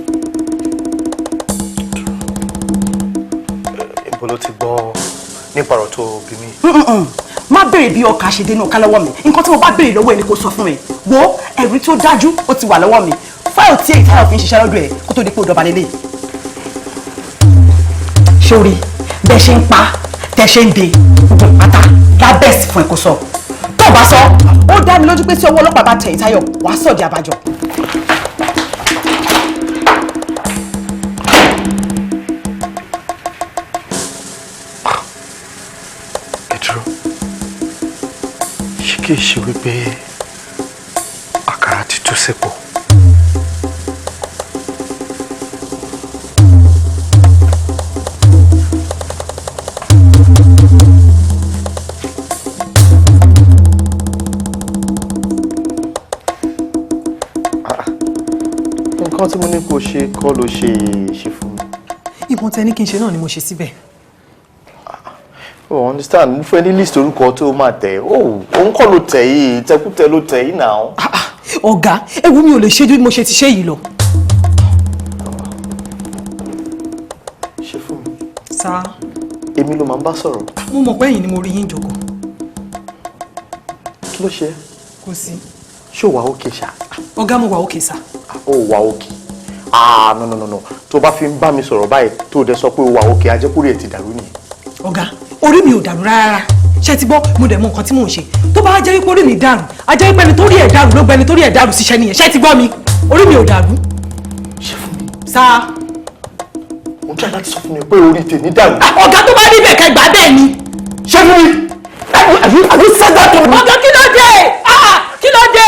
Ibo ló ti gbọ́ nípa ọ̀rọ̀ tó bí mi? Má béèrè bí ọkà ṣe dénú ọ̀ká lọ́wọ́ mi. Nǹkan tí mo bá béèrè lọ́wọ́ ẹ ni kò sọ fún mi. Wo ẹ̀rí tó dájú ó ti wà lọ́wọ́ mi. Fáìlì tí Ìtayọ̀ fi ń ṣiṣẹ́ lọ́dọ̀ ẹ̀ kó tó di pé ó dọ̀bà lélẹ̀. Sórí bẹ́ẹ̀ ṣe ń pa tẹ́ ṣe ń de gbogbo pátá lábẹ́sì fún ẹ̀kọ́ sọ. Tó o bá sọ, ó dá mi lójú pé tí ọwọ́ ọlọ́pàá bá tẹ Ìtayọ̀ wàá sọ̀dí àbájọ. Kì í ṣe wípé àkàrà ti tú sípò. Nǹkan tí mo ní kó ṣe kọ́ ló ṣe fún mi. Ìbọn tẹ ní kí n ṣe náà ni mo ṣe síbẹ̀. Oh, understand. Mo fẹ́ ní list orúkọ tó máa tẹ̀. Oh, òun kọ́ ló tẹ̀ yìí, tẹkútẹ ló tẹ̀ yìí náà. Ọ̀gá, ewu mi ò lè ṣe ju bí mo ṣe ti ṣe yìí lọ. Ṣé fún mi? Sá. Èmi ló máa ń bá sọ̀rọ̀. Mo mọ̀ pé ẹ̀yin ni mo rí yín jókòó. Kí ló ṣe? Kò sí. Ṣé o wà okay ṣá? Ọ̀gá mo wà okay sá. O wà okay. No. Tó bá fi ń bá mi sọ̀rọ̀ báyìí tó dẹ̀ sọ pé o wà okay, ajẹ́kúrẹ́ ẹ̀ ti dàrú nìyẹn. Ọ̀gá, orí mi ò dàrú rárá. Ṣé ti gbọ́ mo dẹ̀ mọ nǹkan tí mò ń ṣe. Tó bá jẹ́ wípé orí mi dàrú, a jẹ́ wípé ẹni tó rí ẹ̀ dàrú ló gba ẹni tó rí ẹ̀ dàrú síṣẹ́ nìyẹn. Ṣé ti gbọ́ mi? Orí mi ò dàrú. Ṣé fún mi? Sá. Mo jẹ́ láti sọ fún mi pé orí tèmi dàrú. Ọ̀gá tó bá rí bẹ́ẹ̀ kẹ́ gbà bẹ́ẹ̀ ni. Ṣé fún mi? Àbí sẹ́dá tó. Ọ̀gá kí ló dé? Kí ló dé?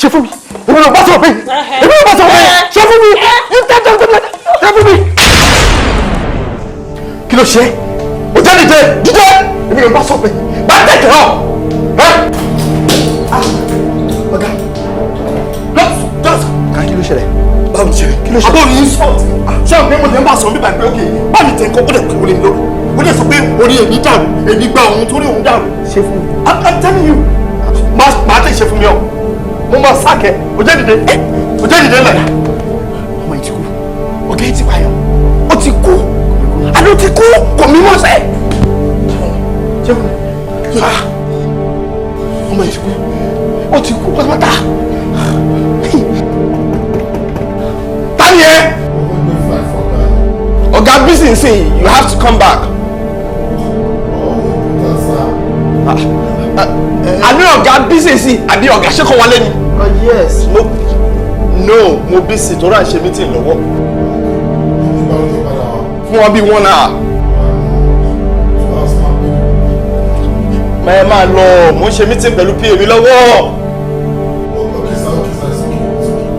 ṣe fún mi èmi ò bá sọ pé èmi ò bá sọ pé ṣe fún mi ṣe fún mi. kí ló ṣe o jẹ́ dìde èmi ò bá sọ pé bá tẹ̀kẹ̀ ọ́ ọ̀gá ká kí ló ṣẹlẹ̀ báwo ni ṣe kí ló ṣẹlẹ̀ àbọ̀ ní sọ́ọ̀tì ṣé o pé mo tẹ́ ń bá sọ bíbá pé ókè bá mi tẹ̀ ń kọ́ ó dẹ̀ pé ó lè lórí ó dẹ̀ sọ pé orí èmi dàrú èmi gba òun torí òun dàrú ṣe fún mi I'm telling you máa tẹ̀ ṣe fún mi ọ mo máa sáàkẹ́ o jẹ́ dìde lẹ̀ ọmọ yìí ti kú ọ̀gá yìí ti pààyàn ó ti kú àló ti kú kò mímọ́ sẹ́ ṣe fún mi ọmọ yìí ti kú ó ti kú pátápátá tani ẹ ọ̀gá bísí nsìn you have to come back. àní ọ̀gá bísí sí àbí ọ̀gá ṣẹ́kọ̀ wálé ni. Yes no mo bísí tó rà ṣe meeting lọ́wọ́ fún wọn bí 1 hour. ẹ máa lọ mo ń ṣe meeting pẹ̀lú pa mi lọ́wọ́.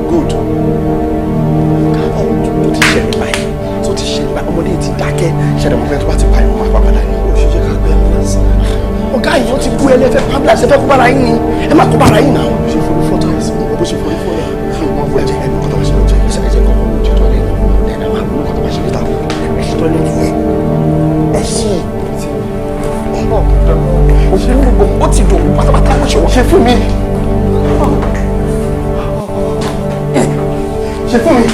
Good. tó ti ṣẹlẹ̀ báyìí ọmọdé ti dákẹ́ ṣẹlẹ̀ mọ́fẹ́ tó bá ti pààyàn máa pàpàdà ní oṣù jẹ́ ká gbé ambulance. ọ̀gá yìí ó ti kú ẹlẹ́fẹ́ ambulance ẹfẹ́ kó bára yín ni ẹ má kó bára yín náà. ṣe forí fọ́tò àìsàn bó ṣe forí fọ́tò àìsàn wọn fún ẹ̀jẹ̀ ẹ̀mí kọ́tà ṣe lọ́jọ́ ìṣẹ́ ẹ̀jẹ̀ kọ́kọ́ lójú tó lẹ́nu ẹ̀dá máa lórí kọ́tà ṣe lẹ́ta ẹ̀ṣin tó lẹ́nu ẹ̀ṣin ọmọ òṣèlú gbogbo ó ti dùn pátápátá ó ṣe wọ́n ṣe fún mi. ṣe fún mi.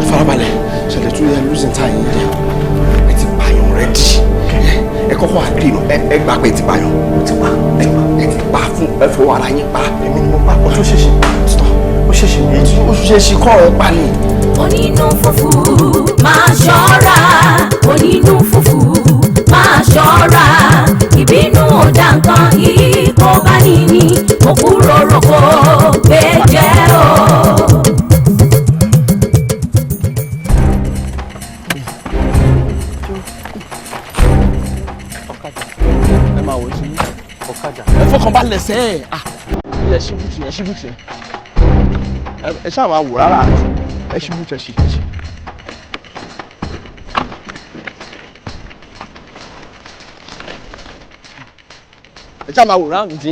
Farabalẹ̀ ṣẹlẹ̀ tún yẹ losing time yẹn ẹ ti pààyàn ready ẹ kọ́kọ́ agree nù ẹ gbà pé ẹ ti pààyàn ẹ ti pa fún ẹ fọwọ́ ara yín pa èmi ni mo pa ó tún ṣèṣì ó ṣèṣì méjì ó ṣèṣì kọ́ ẹ pa ni. onínú fùfú máa ṣọ́ra onínú fùfú máa ṣọ́ra ìbínú ọ̀dà nǹkan ìkó bá níní òkúrò rògbò gbé jẹ́ o. ẹ fọkàn balẹ̀ sẹ́ ẹ ṣíbùtù ẹ ṣáà máa wò rárá ẹ ṣíbùtù ẹ ṣì. ẹ ṣáà máa wò rárá mi tí.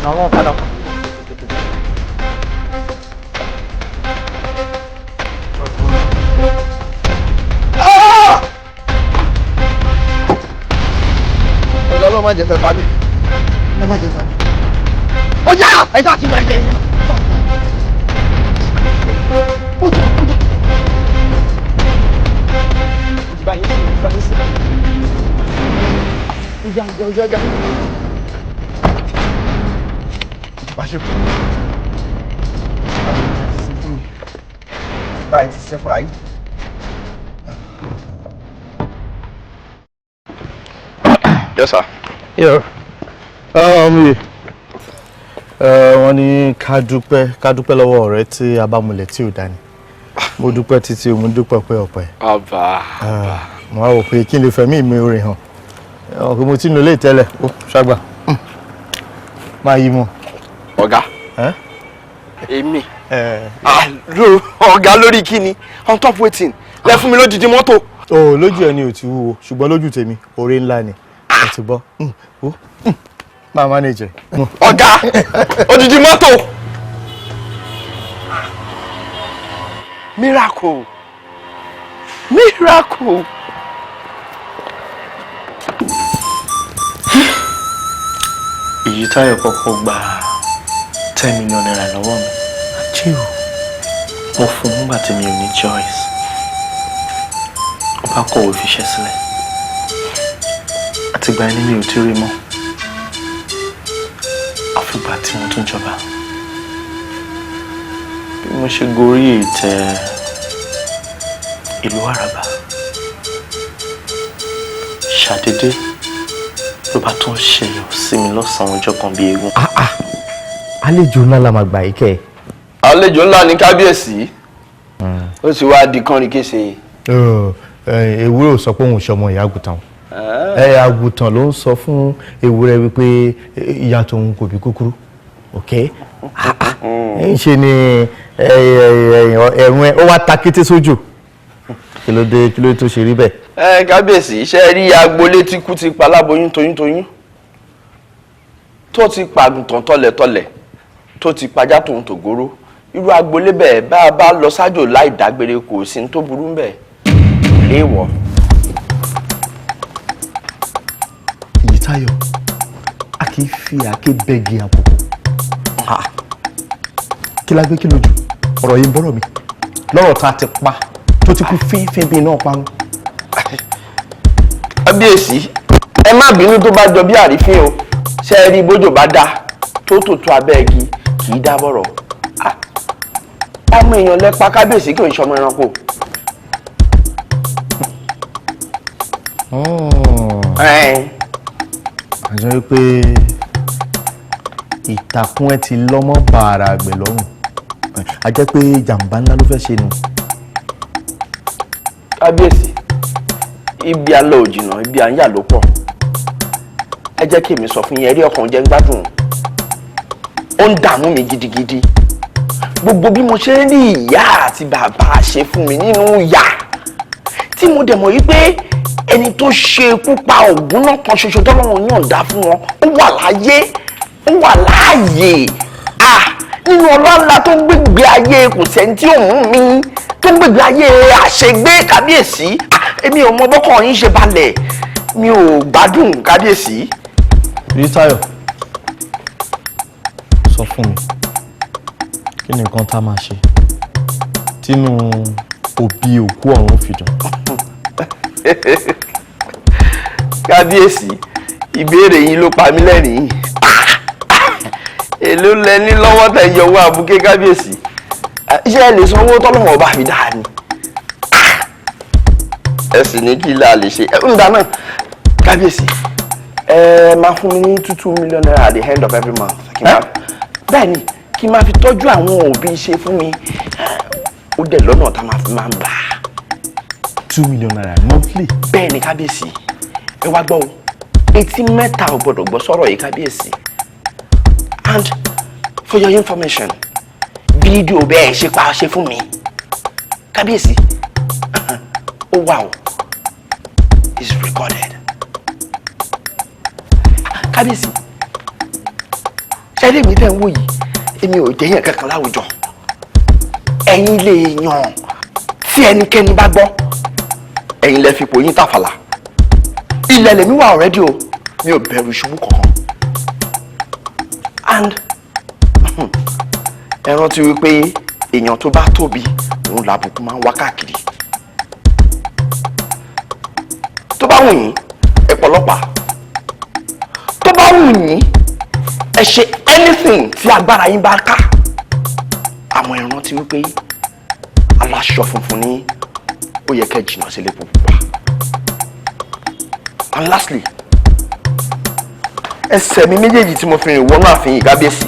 àwọn ọ̀kadà. Ọlọ́run má jẹ́ fẹ́ pàdé. Ẹ má jẹ́ fẹ́. Ó yá! Ẹ sá ti máa jẹ. Ó jẹ́. Ìjìbá yín sí, ìjìbá yín sí. Ìjà. Ìjìbá ṣe kú. Báyìí ti ṣe fún ayé. Yes, sir. Yeah. Wọ́n ní ká dúpẹ́ lọ́wọ́ ọ̀rẹ́ tí a bá múlẹ̀ tí ò dání. Mo dúpẹ́ títí mo dúpẹ́ pé ọ̀pẹ. Àbá. Mo wá wò pé kí n lè fẹ̀mí mi orin hàn. Ọ̀pẹ mo ti nù lé tẹ́lẹ̀. Ó ṣàgbà. Máa yí mọ́. Ọ̀gá. Èmi. Ọ̀gá lórí kíni? On top waiting. Lẹ fún mi lódìdí mọ́tò. Lójú ẹ ni ò ti wúwo ṣùgbọ́n lójú tèmi oore ńlá ni. Ẹ ti gbọ́. Máa manage. Ọ̀gá odidi mọ́tò. Miracle. EYITAYO kọ́kọ́ gba 10 million naira lọ́wọ́ mi. Àjíò. Mo fún nígbà tí mi ò ní choice. Ó bá kọ̀wé fiṣẹ́ sílẹ̀. Àtìgbà ẹni mi ò tí rí mọ́. Àfìgbà tí mo tún jọba. Bí mo ṣe gorí ìtẹ́ ìlú Àràbà. Ṣàdédé ló bá tún ṣẹlẹ̀ sí mi lọ́sàn-án ọjọ́ kan bíi eégún. Àlejò ńlá la máa gbà yìí kẹ́ ẹ̀. Àlejò ńlá ní kábíyèsí ó sì wá di kánrin kése. Ewúrẹ́ ò sọ pé òun ṣọmọ ìyá àgùntàn. Àgùntàn ló ń sọ fún ewúrẹ́ wípé ìyá tòun kò bí kúkúrú. Ok? ń ṣe ni ẹ̀rùn ẹ̀ ó wá ta kété sójú. Kí ló dé tó ṣe rí bẹ́ẹ̀? Kábíyèsí ṣe rí agboolé tí kú ti pa láboyún toyúntoyún tó ti pàgùntàn tọ̀lẹ̀tọ̀lẹ̀ tó ti pajá tòun tògóró irú agboolé bẹ́ẹ̀ bá a bá lọ sájò láì dágbére kò sí ní tó burú ń bẹ̀ léèwọ̀. Ìyítáyọ̀ a kì í fi àáké bẹ́gi àkókò. Kí la gbé kí lójú ọ̀rọ̀ yìí ń bọ́rọ̀ mi lọ́rọ̀ tá a ti pa tó ti kú fínfín bíi náà parun. Kábíyèsí ẹ má bínú tó bá jọ bí àrífín o ṣe é rí bójò bá dá tó tòótọ́ abẹ́ igi kì í dá bọ̀rọ̀ ọmọ èèyàn lẹ́pa kábíyèsí kì í ṣọmọ ẹranko. àjọ wípé ìtàkùn ẹ ti lọ́mọ bàrà àgbẹ̀ lọ́rùn a jẹ́ pé jàǹbá ńlá ló fẹ́ ṣe nu. Kábíyèsí ibi alẹ́ ò jìnnà ibi à ń yà ló pọ̀ ẹ jẹ́ kí èmi sọ fún yín ẹ̀rí ọkàn jẹ́ ń gbádùn ó ń dààmú mi gidigidi gbogbo bí mo ṣe ń rí ìyá àti bàbá ṣe fún mi nínú ìyà tí mo dẹ̀ mọ̀ yí pé ẹni tó ṣe ikú pa ògún náà kan ṣoṣo tọ́lọ́run yọ̀ǹda fún wọn ó wà láyé ó wà láàyè nínú ọlọ́lá tó ń gbégbé ayé kò sẹ́ni tí ò mú mi tó ń gbégbé ayé àṣegbé kábíyèsí èmi ò mọ bọ́kàn yín ṣe balẹ̀ mi ò gbádùn kábíyèsí. Ìyítáyọ̀ sọ fún mi kí ni nǹkan tá a máa ṣe tínú òbí òkú ọ̀run fi dùn. Kábíyèsí ìbéèrè yín ló pa mí lẹ́rìn-ín èló lẹni lọ́wọ́ tẹ̀ yọ owó àbúké kábíyèsí iṣẹ́ ẹ lè sanwó tọ́lọ́wọ́ bá fi dáa ni ẹ sì ní kí la lè ṣe ń dáná kábíyèsí ẹ máa fún mi ní $2 million at the end of every month bẹ́ẹ̀ ni kí n máa fi tọ́jú àwọn òbí ṣe fún mi ó dẹ̀ lọ́nà tá a máa fi máa ń bà á. $2 million monthly. bẹ́ẹ̀ ni kábíyèsí ẹ wá gbọ́ o etí mẹ́ta ò gbọ́dọ̀ gbọ́ sọ̀rọ̀ yìí kábíyèsí and for your information fídíò bẹ́ẹ̀ ṣe pa ṣe fún mi kábíyèsí ó wà o is recorded kábíyèsí ṣẹ́rí mi tẹ́ ń wò yìí èmi ò jẹ́yàn kankan láwùjọ ẹ̀yin lè yàn tí ẹnikẹ́ni bá gbọ́ ẹ̀yin lẹ fipò yín tàfàlà ilẹ̀ lèmi wà already o mi ò bẹ̀rù ìṣubú kankan and ẹ rántí wípé èèyàn tó bá tóbi òun làbùkù máa ń wá káàkiri tó bá wù yín ẹ pọlọ́pàá tó bá wù yín ẹ ṣe anything tí agbára yín bá ká àmọ́ ẹ rántí wípé aláṣọ funfun ní ó yẹ kẹ́ jìnnà sílé pupa and lastly ẹsẹ̀ mi méjèèjì tí mo fi rìn wọnú ààfin yìí kábíyèsí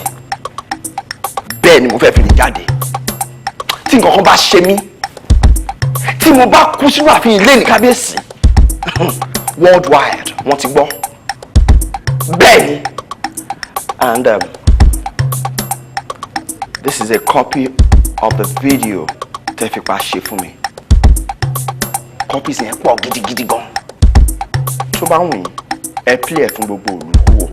bẹ́ẹ̀ ni mo fẹ́ fi rìn jáde tí nǹkan kan bá ṣe mí tí mo bá kú sínú ààfin ilé ní kábíyèsí worldwide wọ́n ti gbọ́ bẹ́ẹ̀ ni and this is a copy of the video tẹ́ fi pa ṣe fún mi copies yẹn pọ̀ gidigidi gan tó bá wù yín ẹ play ẹ̀ fún gbogbo olùkú o.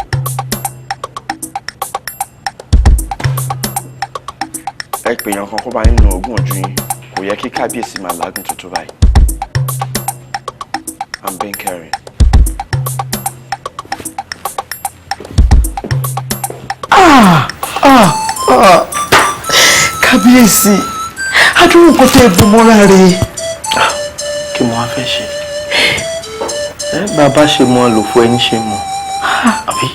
ẹ pè yàn kan kó bá nínú ogún ojú yín kò yẹ kí kábíyèsí máa lágùn tuntun báyìí. I'm being caring. Kábíyèsí adúrú nǹkan tó ebu mọ́ra rẹ̀. Kí mo wá fẹ́ ṣe? Bàbá ṣe mọ lò fún ẹni ṣe mọ. Àbí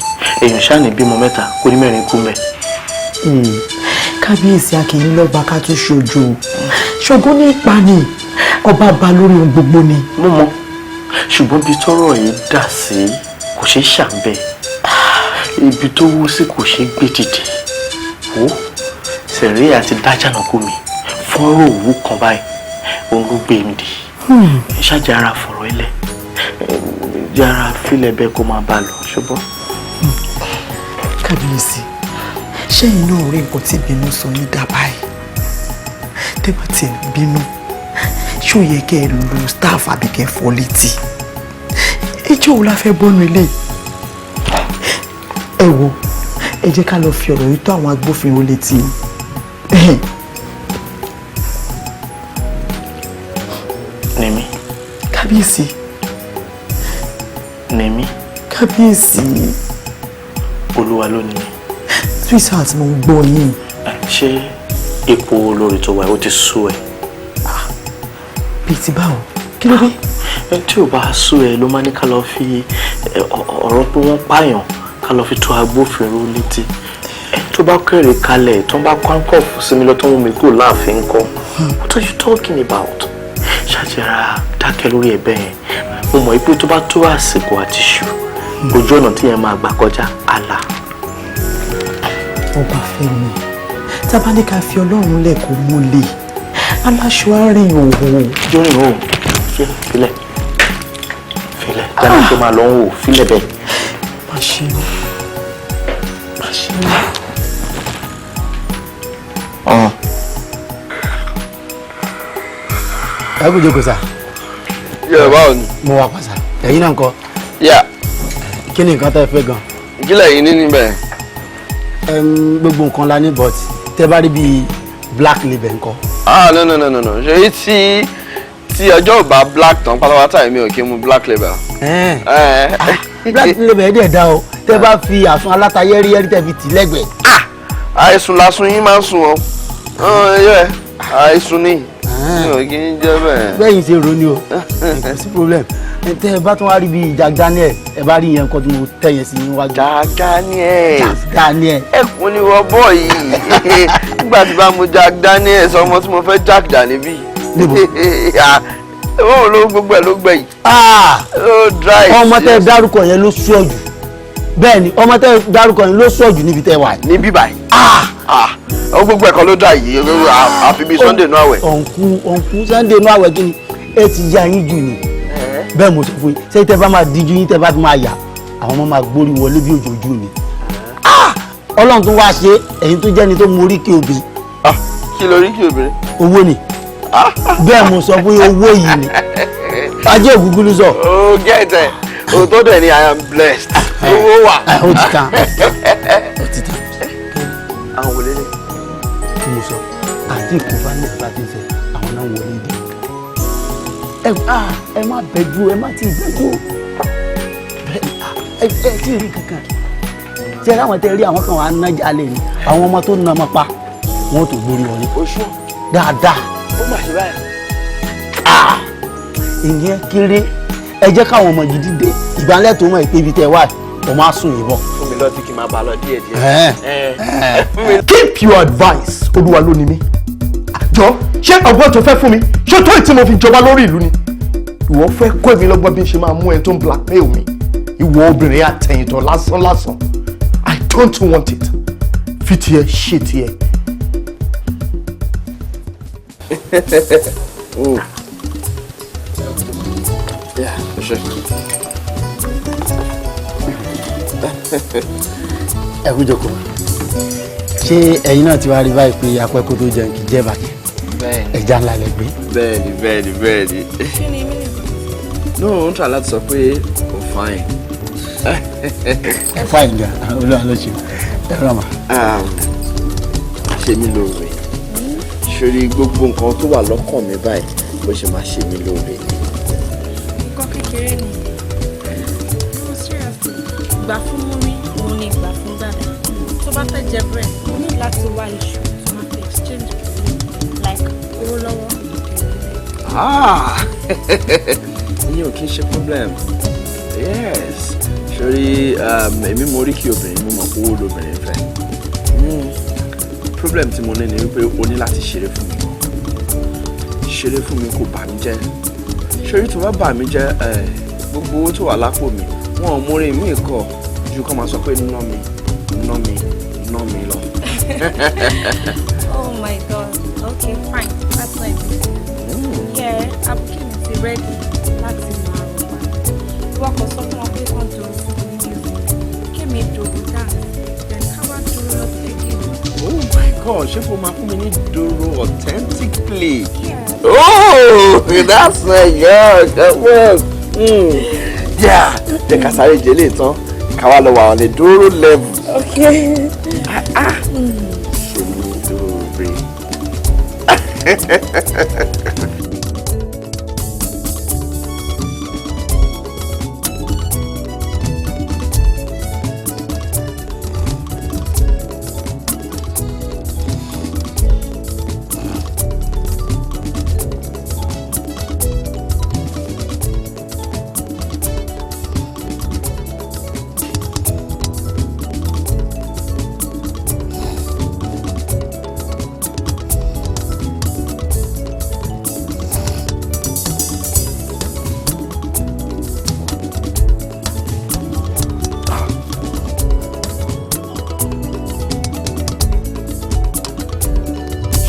èèyàn ṣáà ní bímọ mẹ́ta kó ní mẹ́rin kú mẹ́. Kábíyèsí akínyìn lọ́ba ká tún ṣojú ṣògo ní ìpani ọba bá lórí ohun gbogbo ni. Mo mọ ṣùgbọ́n bí tọ́rọ̀ yìí dà sí kò kò ṣeé ṣàǹbẹ̀ ibi tó wú sí kò ṣeé gbé dìde wò sẹ̀rí àti dájànàkú mi fọ́nrán òwú kan báyìí òun ló gbé mi dì ṣáàjì ara fọ̀rọ̀ ilẹ̀ yàrá fílẹ̀ bẹ́ẹ̀ kó máa bá lọ ṣùgbọ́n. kábíyèsí ṣẹ́yìn náà rí nǹkan tí ìbínú sọ yín dá báyìí tẹ́gbà tí ẹ bínú ṣó yẹ kẹ́ ẹ lu staff àbí kẹ́ ẹ fọ́ létí ẹjọ́ wo la fẹ́ bọ́nu ilé ẹ wo ẹ jẹ́ ká lọ fi ọ̀rọ̀ yìí tó àwọn agbófinró létí Nemi. kábíyèsí. Nemi. kábíyèsí. Olúwa ló ní. sweetheart mo ń gbọ́ yín. ṣé ipò olórí tó wà ó ti sú ẹ. bíi ti báwo kí ló dé. tí ò bá sú ẹ ló máa ní ká lọ fi ọ̀rọ̀ pé wọ́n pààyàn ká lọ fi tó agbófinró létí tó bá kéré kalẹ̀ tó bá kọ́ sí mi lọ́tọ́ mú mi kúrò láàfin kọ́ what are you talking about. ṣàjẹrà dákẹ́ lórí ẹ̀bẹ̀ yẹn mo mọ̀ pé tó bá tó àsìkò àti ṣù ojú ọ̀nà tí yẹn máa gbà kọjá àlà. ọba Fẹ́mi tábà ní ká fi Ọlọ́run lẹ́kọ̀ọ́ mọ́lẹ̀ aláṣọ àárín òwò. jọrin o filẹ̀ jáde tó máa lọ ń wò filẹ̀ bẹ́ẹ̀. má ṣe o má ṣe o. ẹ kú jókòó sá. yẹ báwo ni. mo wà pàṣà ẹ̀yin náà ńkọ́. yà. kí ni nǹkan tẹ́ fẹ́ gan. ìjìnlẹ̀ yìí ní níbẹ̀. gbogbo nǹkan la ní but tẹ́ bá rí bíi black label ńkọ́. no ṣe tí ọjọ́ ò bá black tán pátápátá èmi ò kí mu black label. black label dẹ̀ dá o tẹ́ bá fi àsun aláta yẹ́rìyẹ́rì tẹ́ fi tì lẹ́gbẹ̀ẹ́. àìsùn lásùn yín máa ń sùn ọ́ àìsùn ni mi ò kí ń jẹ́ bẹ́ẹ̀. bẹ́ẹ̀ yìí ṣe rò ní o kò sí problem tẹ́ ẹ bá tún wá rí bíi Jack Daniel ẹ bá rí yẹn nǹkan tí mo tẹ̀ yẹn sí níwájú. Jack Daniel. ẹkùn ni wọ́n bọ̀ yìí nígbà tí bá mu Jack Daniel ọmọ tí mo fẹ́ Jack dà níbí. níbo. ìwọ́n ló gbogbo ẹ̀ ló gbẹ̀ yìí. ó dry. ọmọ tẹ́ dárúkọ yẹn ló sọ jù bẹ́ẹ̀ ni ọmọ tẹ́ dárúkọ yẹn ló sọ jù níbi tẹ́ wà. níbí báyìí. ó gbogbo ẹ̀kọ́ ló dà yìí àfi bíi Sunday nú àwẹ̀. ọ̀nkú Sunday nú àwẹ̀ kí ni ẹ ti ya yín jù ni bẹ́ẹ̀ mo sọ fún yín ṣé tẹ́ bá máa díjú yín tẹ́ bá ti máa yà àwọn ọmọ máa gbórí wọlé bí òjòjú ni. Ọlọ́run tó wá ṣe ẹ̀yin tó jẹ́ni tó mórí kí obìnrin. kí lórí kí obìnrin. owó ni bẹ́ẹ̀ mo sọ fún yín owó yìí ni ajé ògúngún ló sọ. ó gẹ́tẹ̀ òótọ́ dẹ̀ ni I am blessed owó wà. ó ti tán ó ti tán. àwọn wọlé ni. kí mo sọ àti ìkóbá ní ìgbà tí ń sẹ àwọn náà wọlé dé. ẹ má bẹjú ẹ má ti bẹjú ẹ tí ì rí kankan ṣe é láwọn tẹ rí àwọn kan wà á nájà lè ní àwọn ọmọ tó na ọmọ pa wọn tó gbórí wọlé. oṣù dáadáa. ó mà ṣe báyìí. ìyẹn kéré ẹ jẹ́ káwọn ọmọ gidi dé ìgbàlẹ̀ tó mọ̀ ìpébi tẹ wá ọmọ á sùn yìí bọ̀. fún mi lọ́ọ́ tí kì í máa bá a lọ díẹ̀díẹ̀. keep your advice Olúwa ló ní mí. jọ ṣé ọgbọ́n tó fẹ́ fún mi ṣé tó ìtí mo fi jọba lórí ìlú ni. ìwọ fẹ́ kọ́ èmi lọ́gbọ́n bí n ṣe máa mú ẹ tó ń blackmail mi. ìwọ obìnrin àtẹ̀yìntàn lásán I don't want it. fi tiẹ̀ ṣe tiẹ̀. Yeah, sure. ẹ kú jókòó ṣé ẹ̀yin náà ti wá rí báyìí pé apẹ́kó tó jẹun kì í jẹ́ bàjẹ́ ẹja ńlá lẹ gbé. bẹ́ẹ̀ni. no n try láti sọ pé o fine. ẹ fine gan Olúwa ló ṣe ẹ rọ mà. ṣe mí lóore sórí gbogbo nǹkan tó wà lọ́kàn mi báyìí bó ṣe máa ṣe mí lóore. nǹkan kékeré ni gbà fún múrí òun ni gbà fún dada tó bá fẹ́ jẹ bread o ní láti wá iṣu tomato exchange like owó lọ́wọ́. ìyẹn ò kí n ṣe problem yes sórí èmi mo rí kí obìnrin mo mọ̀ pé owó lobìnrin fẹ́ problem tí mo ní ni wípé o ní láti ṣeré fún mi kò bà mí jẹ́ sórí tó bá bà mí jẹ́ gbogbo owó tó wà lápò mi wọn ò mórí mi kọ ju kọ́ máa sọ pé ná mi lọ. Oh my God. Okay, fine. That's nice. Yeah, application is ready. Láti máa rọ̀ wá. Ìwọ kò sọ fún wọn pé kàn dúró sí music. Kémi dòwò dance. Then ká wá dúró lọ́dún kékeré. Oh my God, ṣé kò máa fún mi ní dòrò authentic play? Yeah. Oh, that's my God. That works. Yeah, jẹ́ ká sáré jẹ́ lè tán. Ká wá lọ wà on the dòrò level. Okay.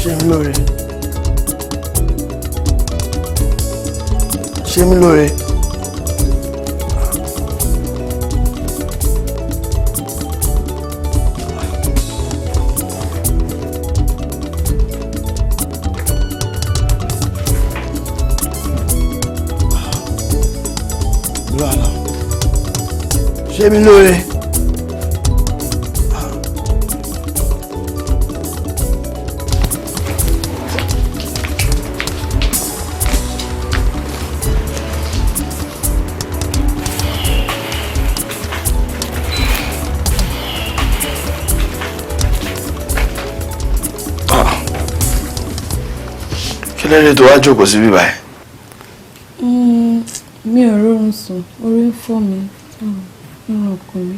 Ṣé mi dòrò? Ṣé mi lóore. Ṣé mi lóore. Kí ló dé tó wá jókòó síbí báyìí? Mi ò rọrùn sùn, orí ń fọ́ mi, nínú ọkàn mi.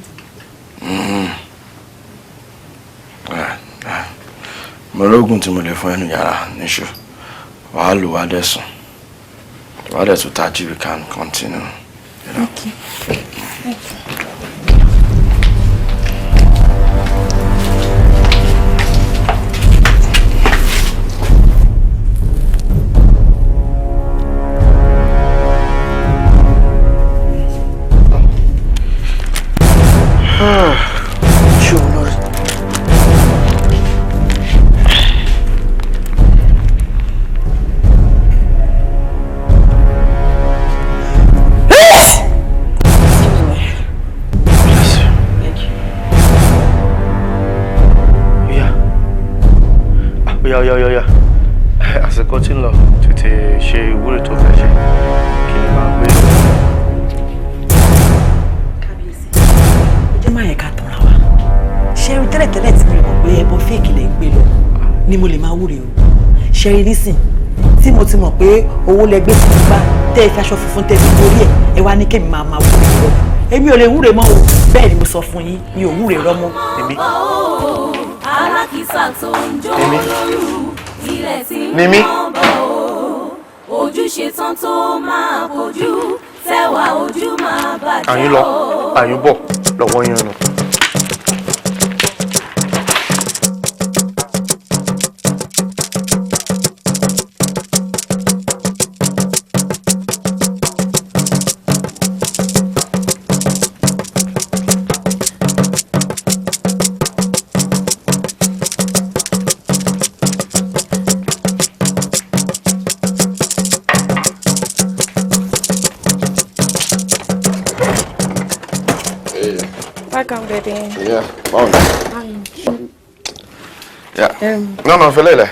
Mo lóògùn tí mo lè fún ẹnu yàrá níṣu. Wàá lò wá dẹ̀ sùn. Wàá dẹ̀ tún tají, we can continue. You know? Okay. Oya. Àsìkò tí ń lọ tètè ṣe ìwúrí tó fẹ́ ṣe kí ni máa gbé. Kábíyèsí, ó jẹ́ máa yẹ ká tọ́ra wa. Ṣẹ́rí tẹ́lẹ̀tẹ́lẹ̀ tí mo mọ̀ pé ẹbọ fèkì lè gbé lọ ni mo lè máa wúre o. Ṣẹ́rí nísìn tí mo ti mọ̀ pé owó lẹ gbé sí bá tẹ́ ẹ fi aṣọ funfun tẹ́ fi torí ẹ̀ ẹ wá ní kẹ́mi máa wúre lọ. Èmi ò lè wúre mọ́ o, bẹ́ẹ̀ ni mo sọ fún yín, mi ò wúre rọ́ mọ́. Alákìísà tó ń jó lóru ilẹ̀ tí ń mọ́ bọ̀ o ojúṣe tán tó máa kojú tẹ́wà ojú máa bàjẹ́ o. Àyín lọ, àyín bọ̀ lọ́wọ́ yín nù. Welcome, baby. Yeah, fine. Yeah. No, Felele.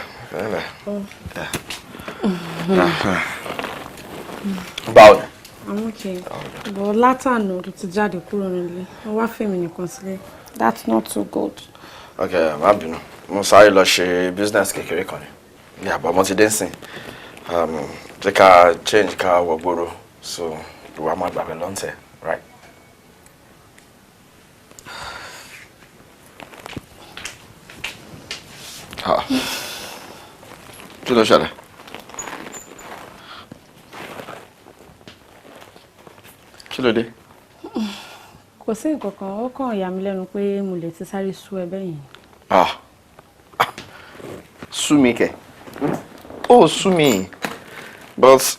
Yeah. Báwo. I'm okay. But látàná tó ti jáde kúrò nílé. Mo wá Femi nìkan sílé. That's not so good. Okay, má bínú. Mo sáré lọ ṣe business kékeré kan ni. Yeah, but mo ti dé nsìn. Jẹ́ ká change ká wọ gbòòrò. So, ìwà máa gbàgbé lọ́ntẹ̀, right? Kí ló ṣẹlẹ̀? Kí ló dé? Kò sí nǹkan kan, ó kàn yà mí lẹ́nu pé mo lè ti sáré sú ẹ bẹ́yìn. Sú mi kẹ̀. Ó sú mi. But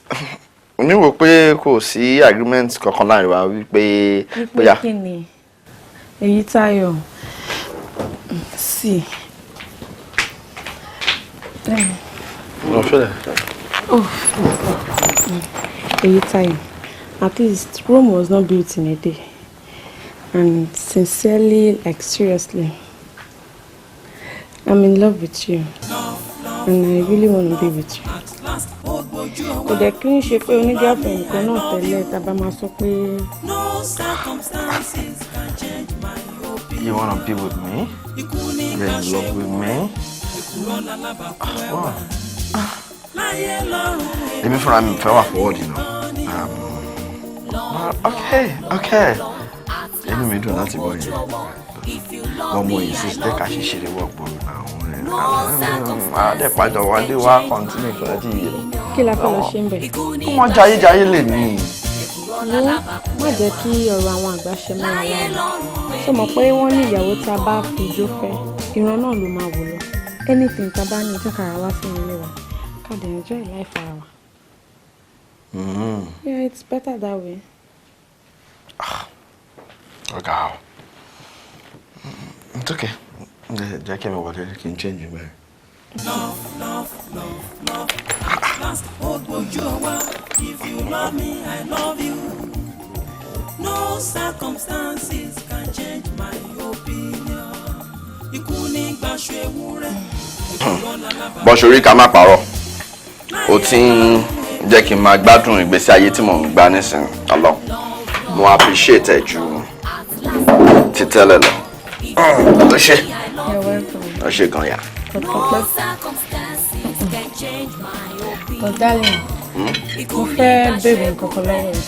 mi wò pé kò sí agreement kankan láàrin wa wípé bóyá. Wípé kí ni? EYITAYO. Sí. No, sure. EYITAYO. At least Rome was not built in a day. And sincerely, like seriously, I'm in love with you. And I really want to be with you. Kò dẹ̀ kí n ṣe pé onígàfẹ́ nǹkan náà tẹ́lẹ̀ tàbá máa sọ pé. You want to be with me? You're in love with me? Wow. Èmi fúnra mi fẹ́ wà forward, you know. Okay. Inú mi dùn láti bọ̀ yìí. Ọmọ yìí sì ṣe ká ṣe ṣeré wọ́pọ̀ náà. Àdẹ́pàjọ wálé wá kọ́ntínú ìfẹ́lájì yìí lọ. Kí la fẹ́ lọ ṣe ń bẹ̀? Ọmọ jayéjayé lè ní. Wo má jẹ́ kí ọ̀rọ̀ àwọn àgbà ṣe mọ́ ara rẹ̀. Ṣé mọ̀ pé wọ́n ní ìyàwó tá a bá fi ijó fẹ́, ìran náà ló máa wò lọ. Anything tá a bá ní ìjọkàrà wá sí ilé wa, ká dẹ̀ enjoy life ara wa. Yeah, it's better that way. Okay. It's okay. Jẹ́ kí mi wọlé kí n change you, man. Love. If you love me, I love you. No circumstances can change my opinion. Bọ́sọ̀rí ká má parọ́. Ó ti ń jẹ́ kí n máa gbádùn ìgbésí ayé tí mò ń gbá nísìnyí. Ọlọ́. Mo appreciate ẹ ju ti tẹ́lẹ̀ lọ. Ó ṣé. Ó ṣé gan ya. But darling, mo fẹ́ bèbè nǹkan kan lọ́wọ́ ẹ̀.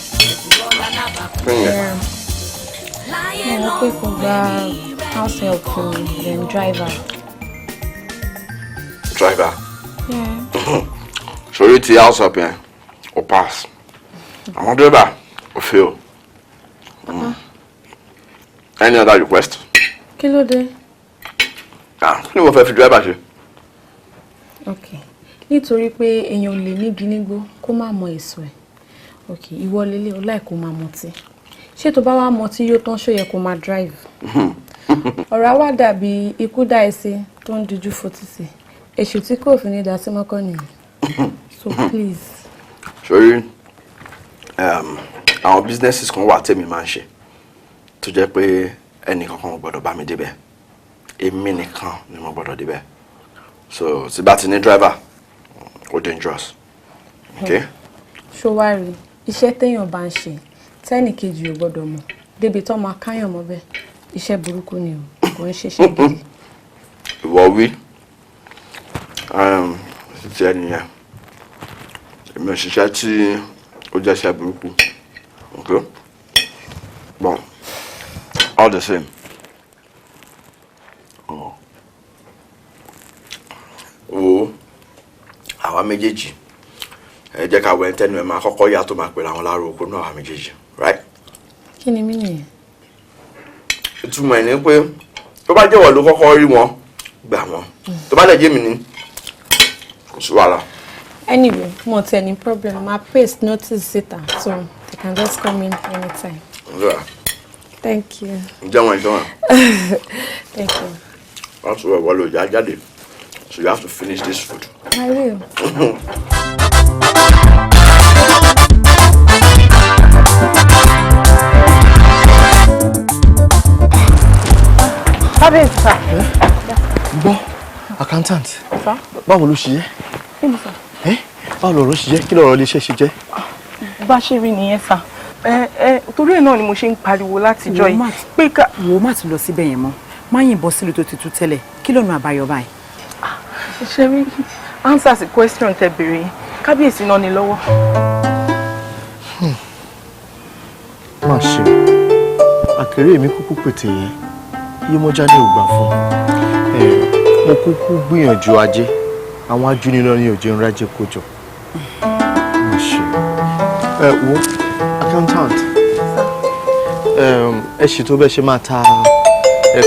Mo wọ́n pé kò gba house help fún mi, then driver. Driver? Yeah. Sorry ti house help yẹn, o pass. Àwọn driver, o fail. Any other request? Kí ló dé? Kí ni mo fẹ́ fi driver ṣe? Okay. Nítorí pé èèyàn lè nígi nígbó kó má mọ èso ẹ̀. Okay, ìwọ lélẹ̀ o láì kó máa mọtí. Ṣé tó bá wá mọtí yóò tán ṣó yẹ kó máa drive? Ọ̀rọ̀ á wá dàbí ikú dá ẹsẹ̀ tó ń dijú fotí. Èṣù tí kò fi ní dá sí mọ́kọ́ nìyẹn. So please. Sorry, àwọn businesses kan wà tèmi máa ń ṣe tó jẹ́ pé ẹnì kankan ò gbọ́dọ̀ bá mi débẹ̀. Èmi nìkan ni mo gbọ́dọ̀ débẹ̀. So tí bá ti ní driver, ó dangerous. Okay? Ṣó wá rí iṣẹ́ téèyàn bá ń ṣe tẹ́nì kejì ò gbọ́dọ̀ mọ̀ débi tó máa káyàn mọ́ bẹ́ẹ̀ iṣẹ́ burúkú ni o kò ń ṣiṣẹ́ gidi. Ìwọ wí ti ẹni yẹn èmi ò ṣiṣẹ́ tí ó jẹ́ iṣẹ́ burúkú. Okay? Bon, all the same. Àwa méjèèjì ẹ jẹ́ ká wẹ̀ tẹ́nu ẹ̀ máa kọ́kọ́ yá tó máa pè láwọn láàárọ̀ oko náà àwa méjèèjì, right? Kí ni mí nìyẹn? Ìtumọ̀ ẹ̀ ni pé tó bá jẹ́wọ́ ló kọ́kọ́ rí wọn gbà wọ́n tó bá lè jẹ́ mi ní kò sí wàhálà. Anyway, mo ti any problem ma paste notice síta so they can just come in anytime. Yeah. Thank you. Thank you. That's why Wale jáde. So you have to finish this food. I will. Kábíyèsí sà. Gbọ́, accountant. Sà. Báwo ló ṣe yẹ? Kí ni sà? Báwo lọ̀rọ̀ ṣe jẹ́? Kí lọ̀rọ̀ lè ṣe jẹ́? Bá ṣe rí nìyẹn sà. Torí ẹ̀ náà ni mo ṣe ń pariwo látijọ́ yìí. Pé ká. Wo má tún lọ síbẹ̀ yẹn mọ́. Má yìnbọn sílùú tó ti tú tẹ́lẹ̀. Kí lọ́nà àbáyọ báyìí? Ṣé rí answer sí question tẹ́ béèrè yẹn? Kábíyèsí náà ni lọ́wọ́. Má ṣe. Àkèrè mi kúkú pètè yẹn. Yémọ́já ní ògbà fún. Mo kúkú gbìyànjú ajé. Àwọn ajúnilọ́ ní òjò ń rájẹ kójọ. Má ṣe. Wo accountant. ẹ ṣètò bẹ́ẹ̀ ṣe máa ta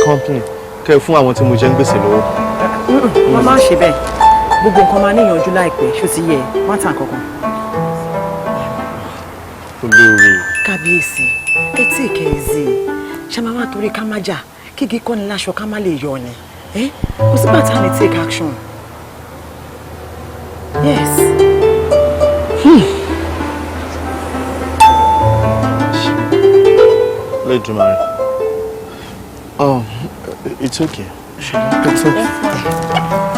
company kẹ́ fún àwọn tí mo jẹ́ ń gbèsè lọ́wọ́. wọ́n máa ń ṣe bẹ́ẹ̀ gbogbo nǹkan máa níyànjú láìpẹ́ ṣó ti yẹ má tàn kankan. olórí. kábíyèsí etí ìkẹyìí ṣe máa wá torí ká má jà kígi kọ́ni láṣọ ká má lè yọ ni kò sí bàtà ní take action. yes. Let's do marry. Oh, it's okay. It's okay.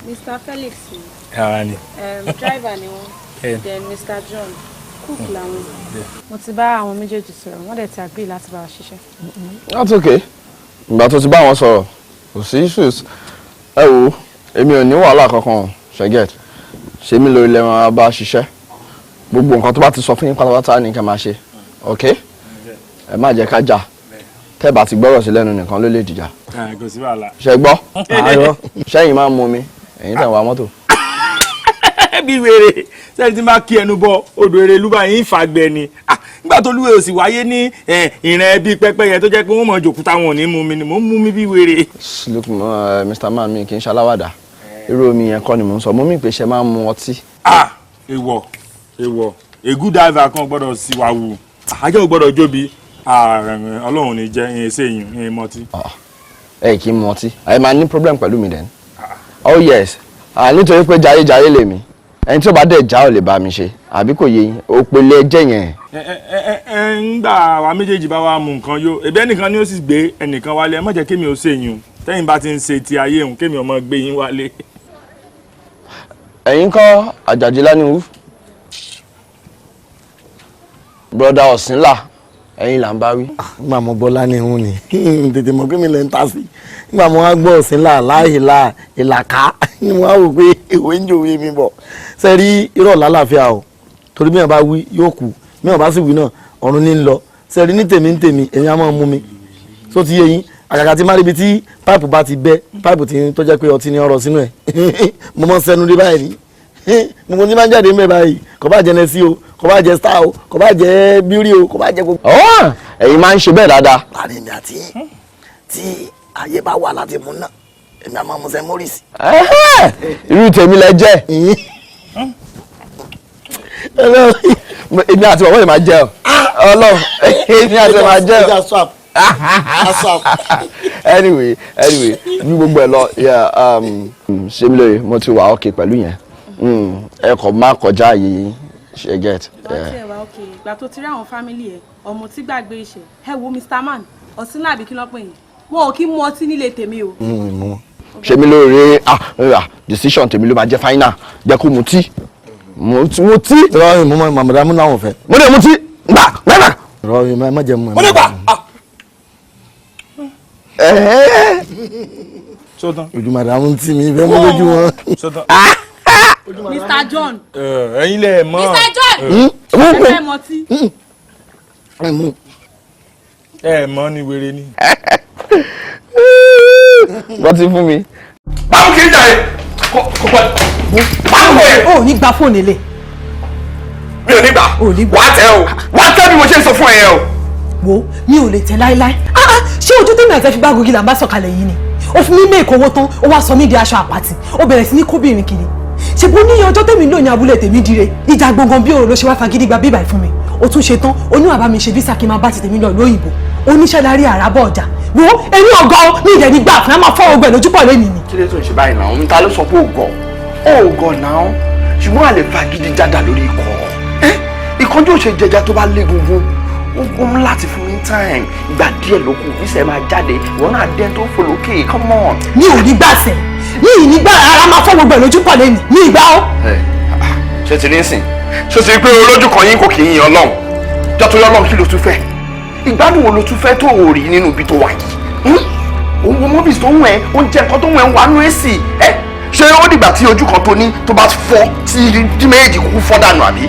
Mr. Felix. Driver ni wọ́n. Then Mr. John. Cook làwọn. Mo ti bá àwọn méjèèjì sọ̀rọ̀, wọ́n dẹ̀ ti agree láti bá wa ṣiṣẹ́. That's okay. Ìgbà tó ti bá wọn sọ̀rọ̀, kò sí issues. Ẹ wo, èmi ò ní wàhálà kankan, ṣẹ́gẹ̀t. Ṣé mi lórí lẹ́wọ̀n bá ṣiṣẹ́? Gbogbo nǹkan tó bá ti sọ fún yín pátápátá ni kẹ́ máa ṣe. Okay? Ẹ má jẹ́ ká jà. Tẹ́ bá ti gbọ́rọ̀ sí lẹ́nu nìkan ló lè dìjà. Kò sí wàhálà. Ṣé gbọ́? Ṣẹ́yìn máa ń mu mi, ẹ̀yin tẹ̀ wá mọ́tò. Bí wèrè sẹ́ni tí máa kí ẹnu bọ odò èrè lúbà yín fàgbẹ́ ni nígbà tó lúwẹ̀ òsì wáyé ní ìrìn ẹbí pẹ́pẹ́yẹ tó jẹ́ pé wọ́n mọ̀ jòkúta wọn ò ní mú mi ni mò ń mú mi bí wèrè. Look, Mr. Man mi kì í ṣaláwàdà irú omi yẹn kọ́ ni mò ń sọ mo mí pé ṣe máa ń mu ọtí. Èèwọ̀ a good diver kan gbọ́dọ̀ sí wa wù ajá ò gbọ́dọ̀ jóbi Ọlọ́run ní jẹ́ ìyẹn sẹ́yìn ìyẹn mọtí. Ẹ kì í mu ọtí ẹ máa ní problem pẹ̀lú mi then. Oh yes nítorí pé jayéjayé lèmi ẹni tí ó bá dẹ̀ já ò lè bá mi ṣe àbí kò yé yín òpèlè ẹjẹ́ yẹn. ńgbà àwa méjèèjì bá wa mú nǹkan yó ẹbí ẹnìkan ni ó sì gbé ẹnìkan wálé ẹ má jẹ́ kémi ó ṣèyìn o tẹ́yìn bá ti ń ṣe ti ayé òun kémi ọmọ gbé yín wálé. ẹ̀yin kọ́ àjàjì lánìí broda ọ̀sìnlá ẹ̀yin là ń bá wí. nígbà mo gbọ́ lánìí hún ni tètè mọ̀ pé mi lè ń ta sí nígbà mo wá gbọ́ ọ̀sìnlá láìla ìlàkà ni mo wá wò pé ìwé ń jòwé mi bọ̀ ṣe rí irọ́ lálàáfíà o torí bí wọn bá wí yóò kú bí wọn bá sì wí náà ọ̀run ní ń lọ ṣe rí ní tèmi èyí á máa mú mi tó ti yé yín àgàgà tí má ríbi tí páìpù bá ti bẹ́ páìpù tí tó jẹ́ pé ọtí ni ọ̀rọ̀ sínú ẹ̀ mo mọ̀ sẹ́nu rí báyìí ni gbogbo tí máa ń jáde mẹ́ báyìí kò bá jẹ́ nẹ́sí o kò bá jẹ́ star o kò bá jẹ́ beauty o kò bá jẹ́ gbogbo. ẹ̀yin máa ń ṣe bẹ́ẹ̀ dáadáa. láàrin mi àti tí ayé bá wà láti mú náà èmi àmọ́ mo sẹ́ mórìsì. irú tèmi lẹ jẹ́ èmi àti bàbá yìí máa jẹ́ ọ Ọlọ́run èmi àti bàbá jẹ́ ọ. anyway bí gbogbo ẹ lọ ṣé mi lóye mo ti wà okay pẹ̀lú yẹn ẹ kò má kọjá yìí ṣe get. bàtí ẹ wà òkè ìgbà tó ti rí àwọn fámìlì ẹ ọmọ tí gbàgbé iṣẹ́ ẹ wo Mr. Man ọ̀sìn àbí kí ló pè yín wọn ò kí mu ọtí nílé tèmi o. ṣé mi lóore decision tèmi ló máa jẹ́ final jẹ́ kó mu tí. ìrọ̀ mi mo màmúdàmú náà fẹ́. mo lè mu tí gbà. ìrọ̀ mi má jẹ́ mu ẹ̀. mo lè gbà. ojú màdàmú tí mi fẹ́ mú lójú wọn. Mr. John. ẹ̀yin lẹ mọ̀. Mr. John. ẹ fẹ́ mọ tí. ẹ mọ̀ ni wèrè ni. wọ́n ti fún mi. báwo kì í jà yìí báwo ẹ. o ní gba fóònù ilé. mi ò ní gbà wàá tẹ o wàá tẹ bí mo ṣe ń sọ fún ẹ o. wo mi ò lè tẹ láéláé ṣé ojú tèmi àti ẹfi bá gogi là ń bá sọ̀kalẹ̀ yìí ni ó fún mi méèkó owó tán ó wá sọ mí di aṣọ àpàtì ó bẹ̀rẹ̀ sí ní kóbìnrin kiri ṣèbó ní ọjọ́ tèmi lò ní abúlé tèmi dire ìjà gbọ̀ngàn bí òrò ló ṣe wá fagídí gba bíbà fún mi ó tún ṣe tán oníwà bá mi ṣe visa kí n máa bá ti tèmi lọ lóyìnbó oníṣẹ́ lárí àràbọ̀ ọjà wo èmi ọgọ́ mi ìdẹ̀ nígbà fún ẹ máa fọ́ ọgbẹ́ lójú pọ̀ lẹ́nu ni. kí ló tó ń ṣe báyìí náà omi ta ló sọ pé ògọ̀ náà ṣùgbọ́n àlè fagídí jáda lórí ikọ̀ ìkọ́jú ò ṣe jẹjà tó bá lé gungun ó ń láti fún mi time ìgbà díẹ̀ ló kù bí sẹ́ máa jáde ìwọ náà dẹ́n tó fò lókè come on. mi ò ní gbà sẹ́ mi ì ní gbà ara máa fọ́ gbogbo ẹ̀ lójú pọ̀ lẹ́nu mi ìgbà ó. ṣé ti ní sìn ṣé ti rí pé olójú kan yín kò kì í yin Ọlọ́run jọ́tò Ọlọ́run kí ló tún fẹ́ ìgbádùn wo ló tún fẹ́ tó o rí nínú ibi tó wà yìí òun wo mọ́bìsì tó ń wẹ̀ oúnjẹ nǹkan tó ń wẹ̀ ń wà nú èsì ṣé ó dìgbà tí ojú kan tó ní tó bá fọ́ tí méjèèjì kúkú fọ́ dànù àbí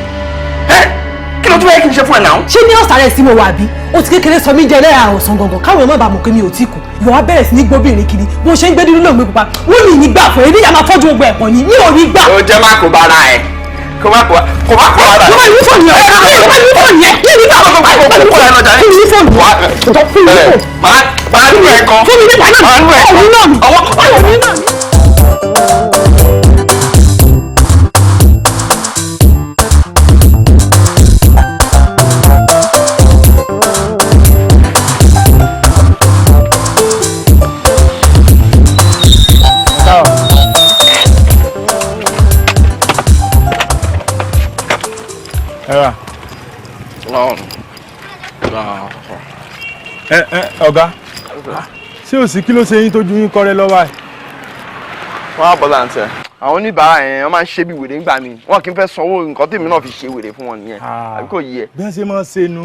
kí ló nǹkan tó yẹ kí n ṣe fún ẹ náà. ṣé ní ọ̀sán rẹ̀ sí mo wà bí ó ti kékeré sọ mí jẹ lẹ́yà ọ̀sán gangan káwọn ọmọ bá mọ̀ pé mi ò tí kù ìwọ wá bẹ̀rẹ̀ sí ní gbóbìnrin kiri bó ṣe ń gbé dúdú náà gbé pupa wọ́n mi ní gbà fún ẹ níyà máa tọ́jú gbogbo ẹ̀pọ̀ ni mi ò ní gbà. ó jẹ́ má kó bára ẹ̀ kó má kó bára ẹ̀. ló máa ní fóònù yẹn kí ni bá wọn máa kó fóònù yẹn kí ni fóònù yẹn. máa nú ẹ̀ kan fún mi nípa náà máa nú ẹ̀ kan ọwọ́ mi náà. Ọ̀gá ṣé ò sí kí ló ṣe yín tójú yín kọ́rẹ́ lọ́wọ́ ẹ̀. wọ́n á bọ́ láǹtẹ̀ àwọn oníbàárà yẹn wọ́n máa ń ṣe bí wèrè ńgbà mi wọ́n kì í fẹ́ sanwó nǹkan tèmi náà fi ṣe wèrè fún wọn nìyẹn àbí kò yẹ. bí wọ́n ṣe máa ń ṣe nù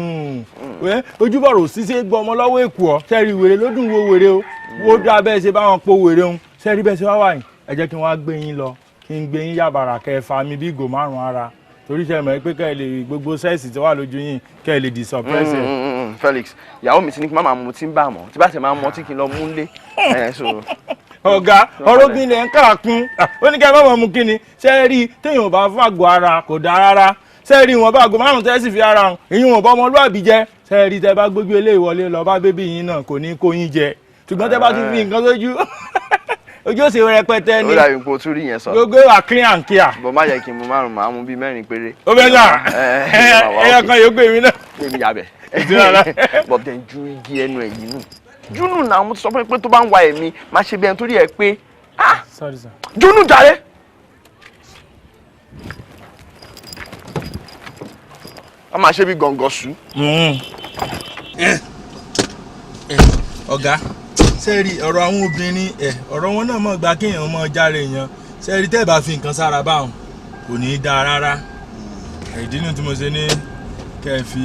ojúbọ̀rọ̀ ṣíṣe gbọ́ ọmọ lọ́wọ́ èkó ọ́ sẹ́ẹ̀rì wèrè ló dùn wo wèrè o wo dá bẹ́ẹ̀ ṣe báwọn po wèrè òun sẹ́ẹ̀rì bẹ́ẹ̀ ṣe wá wà yín ẹ jẹ́ kí wọ́n á gbé yín lọ kí n gbé yín yàbàrà kẹ́ ẹ fa mi bí ìgò márùn-ún ara torí ṣe mọ̀ pé kẹ́ ẹ lè gbogbo sẹ́ẹ̀sì tó wà lójú yín kẹ́ ẹ lè di suppress ẹ̀. Felix ìyàwó mi ti ní kí má máa mu tí ń bà mọ́ tí bá ti máa mọ tí kì í lọ mú lé. ọ̀gá ọ̀rọ̀gbìn lẹ̀ ń kàkún ó ní kí ẹ má mọ̀ mú kí ni ṣé rí téèyàn bá fàgọ́ ara kò dáa rárá ṣé rí wọn bá àgọ́ márùn-ún tẹ́ sì fi ara hàn èyí wọn bá ọmọlúwàbí jẹ́ ṣé rí tẹ́ bá gbójú ilé ìwọlé lọ bá bébí yín náà kò ní kó yín jẹ ṣùgbọ́n tẹ́ bá tún fi nǹkan sójú ojú òsè rẹpẹtẹ ni. ó dàbí nǹkan tún rí yẹn sọ. gbogbo wa clear and clear. bọ̀ má yẹ kí n mu márùn-ún máa mú bíi mẹ́rin péré. ó bẹ náà ẹyọ kan yóò gbé mi náà. èmi yàbẹ̀. but then ju igi ẹnu ẹ̀ yìí nù. júnù náà mo ti sọ fún ẹ pé tó bá ń wa ẹ̀mí máa ṣe bí ẹni torí ẹ pé júnù jàre. a máa ṣe bí gọ̀ǹgọ̀ sùn. ọ̀gá sẹ́ẹ̀rì ọ̀rọ̀ àwọn obìnrin ọ̀rọ̀ wọn náà mọ̀ gba kéèyàn mọ̀ járe èèyàn sẹ́ẹ̀rì tẹ́ ẹ̀ bá fi nǹkan sára báwọn kò ní í dáa rárá ìdí nù tí mo ṣe ní kẹ́ ẹ fi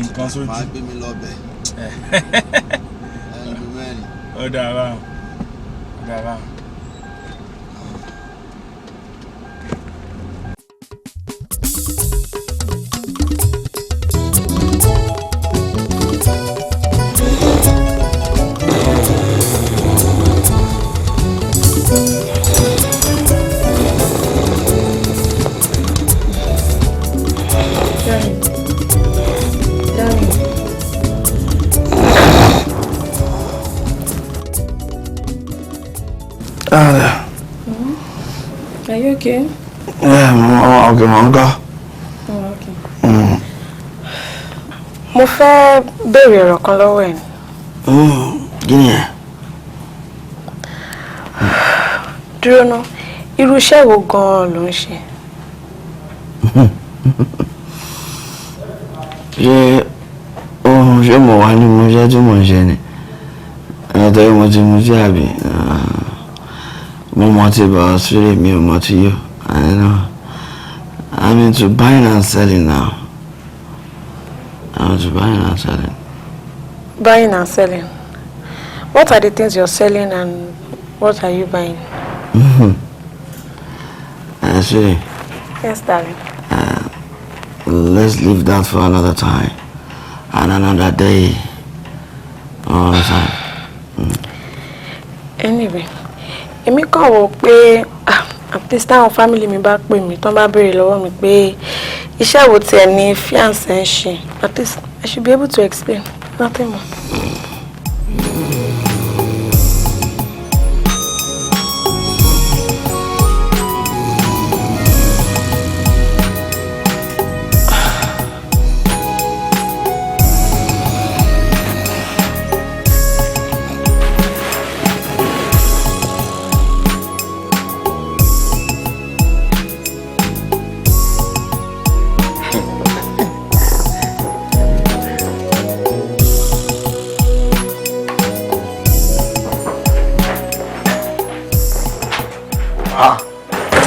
nǹkan sójú. máa gbé mi lọ́bẹ̀ ẹnu mẹ́rin. ó dáa báwọn ó dáa báwọn. Are you okay? Yeah, I'm okay, Manga. Oh, okay. Mo fẹ́ béèrè ọ̀rọ̀ kan lọ́wọ́ ẹ̀. Kí ni ẹ̀? Dúró ná, irú iṣẹ́ wo gan-an ló ń ṣe? Ṣé mo wà ní mo ṣe tí mo ń ṣe ni? Ẹ̀tọ́ mo ti mú sí àbí? Mo mọ̀ tí bá sílẹ̀ mi ò mọ̀ tí yóò. I know. I'm into buying and selling now. I'm into buying and selling. Buying and selling. What are the things you're selling and what are you buying? Actually. Yes, darling. Let's leave that for another time and another day. All the time. Anyway, èmi kàn wò pé at least táwọn family mi bá pè mí tán bá béèrè lọ́wọ́ mi pé iṣẹ́ wo tí ẹni fiancé ń ṣe, at least I should be able to explain, nothing more.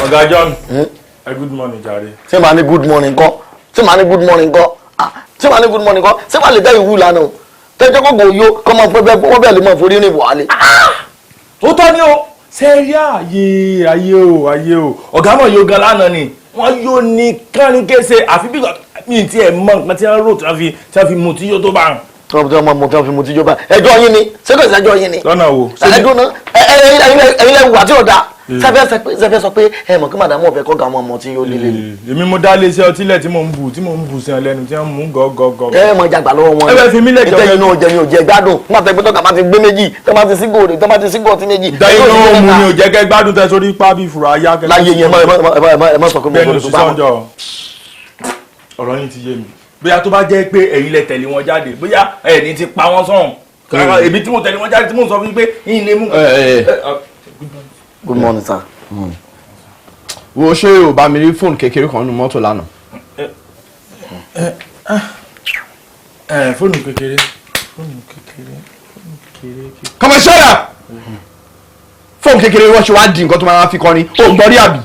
Ọ̀gá John, good morning jàre. Ṣé màá ní good morning kọ́? Ṣé màá ní good morning kọ́? Ṣé màá ní good morning kọ́? Ṣé màá lè bẹ́ ìwú lánàá o? Tẹ́jọ́ kọ́ gòyó kọ́ máa fẹ́ bẹ́ẹ̀ wọ́n bẹ́ẹ̀ lè máa forí ní Buhari. Ó tọ́ ni o, ṣe rí ayé o, ọ̀gá mọ̀ yóò gan lánàá ni, wọ́n yóò ní kánrin kése àfi bí mi ti ẹ̀ mọ̀ nǹkan tí wọ́n rò tí wọ́n fi mu tí yóò tó bá rùn. tí wọ́n mọ̀ tí wọ́n fi mu tí yóò bá ẹjọ́ yín ni ṣé kò sí ẹjọ́ yín ni. lọ́nà wo. ẹ̀ẹ́dùn náà ẹ̀yin lẹ́wù àti ọ̀dà sẹ́fẹ́ sọ pé ẹ mọ̀ kí màdàmú ọ̀fẹ́ kọ́ ga ọmọ tí yóò lélẹ̀. èmi mo dá lé iṣẹ́ ọtílẹ̀ tí mò ń bù sí ọ lẹ́nu tí wọ́n mú gọ́gọ́gọ́. ẹ mọ ìjàgbá lọ́wọ́ wọn. ẹ bẹ fi mí lẹ́jọ́ ìtẹ́yìn náà jẹ ni ò jẹ gbádùn nígbà tó gbọ́dọ̀ kàmá ti gbé méjì tó bá ti sígò ọtí méjì. ìtẹ́yìn náà mú ni ò jẹ́ kẹ́ gbádùn tẹ sórí pábí ìfura ayá kẹ́kẹ́. láyé yẹn ẹ má sọ pé mo gbọ́dọ̀ tó bá wọn. ọ̀rọ̀ yín ti yé mi bóyá tó bá jẹ́ pé ẹ̀yin lẹ tẹ̀lé wọn jáde bóyá ẹ̀yin ti pa wọn sọ̀hún èmi tí mo tẹ̀lé wọn jáde tí mo sọ fún yín pé yín lè mú. Good morning sir. wo ṣé o bá mi rí fóònù kékeré kan nínú mọ́tò lánàá. fóònù kékeré. kọ́mọ ṣọ́ra fóònù kékeré wọ́n ṣe wá di nǹkan tó máa fi kọrin ó gbọ́ rí àbí.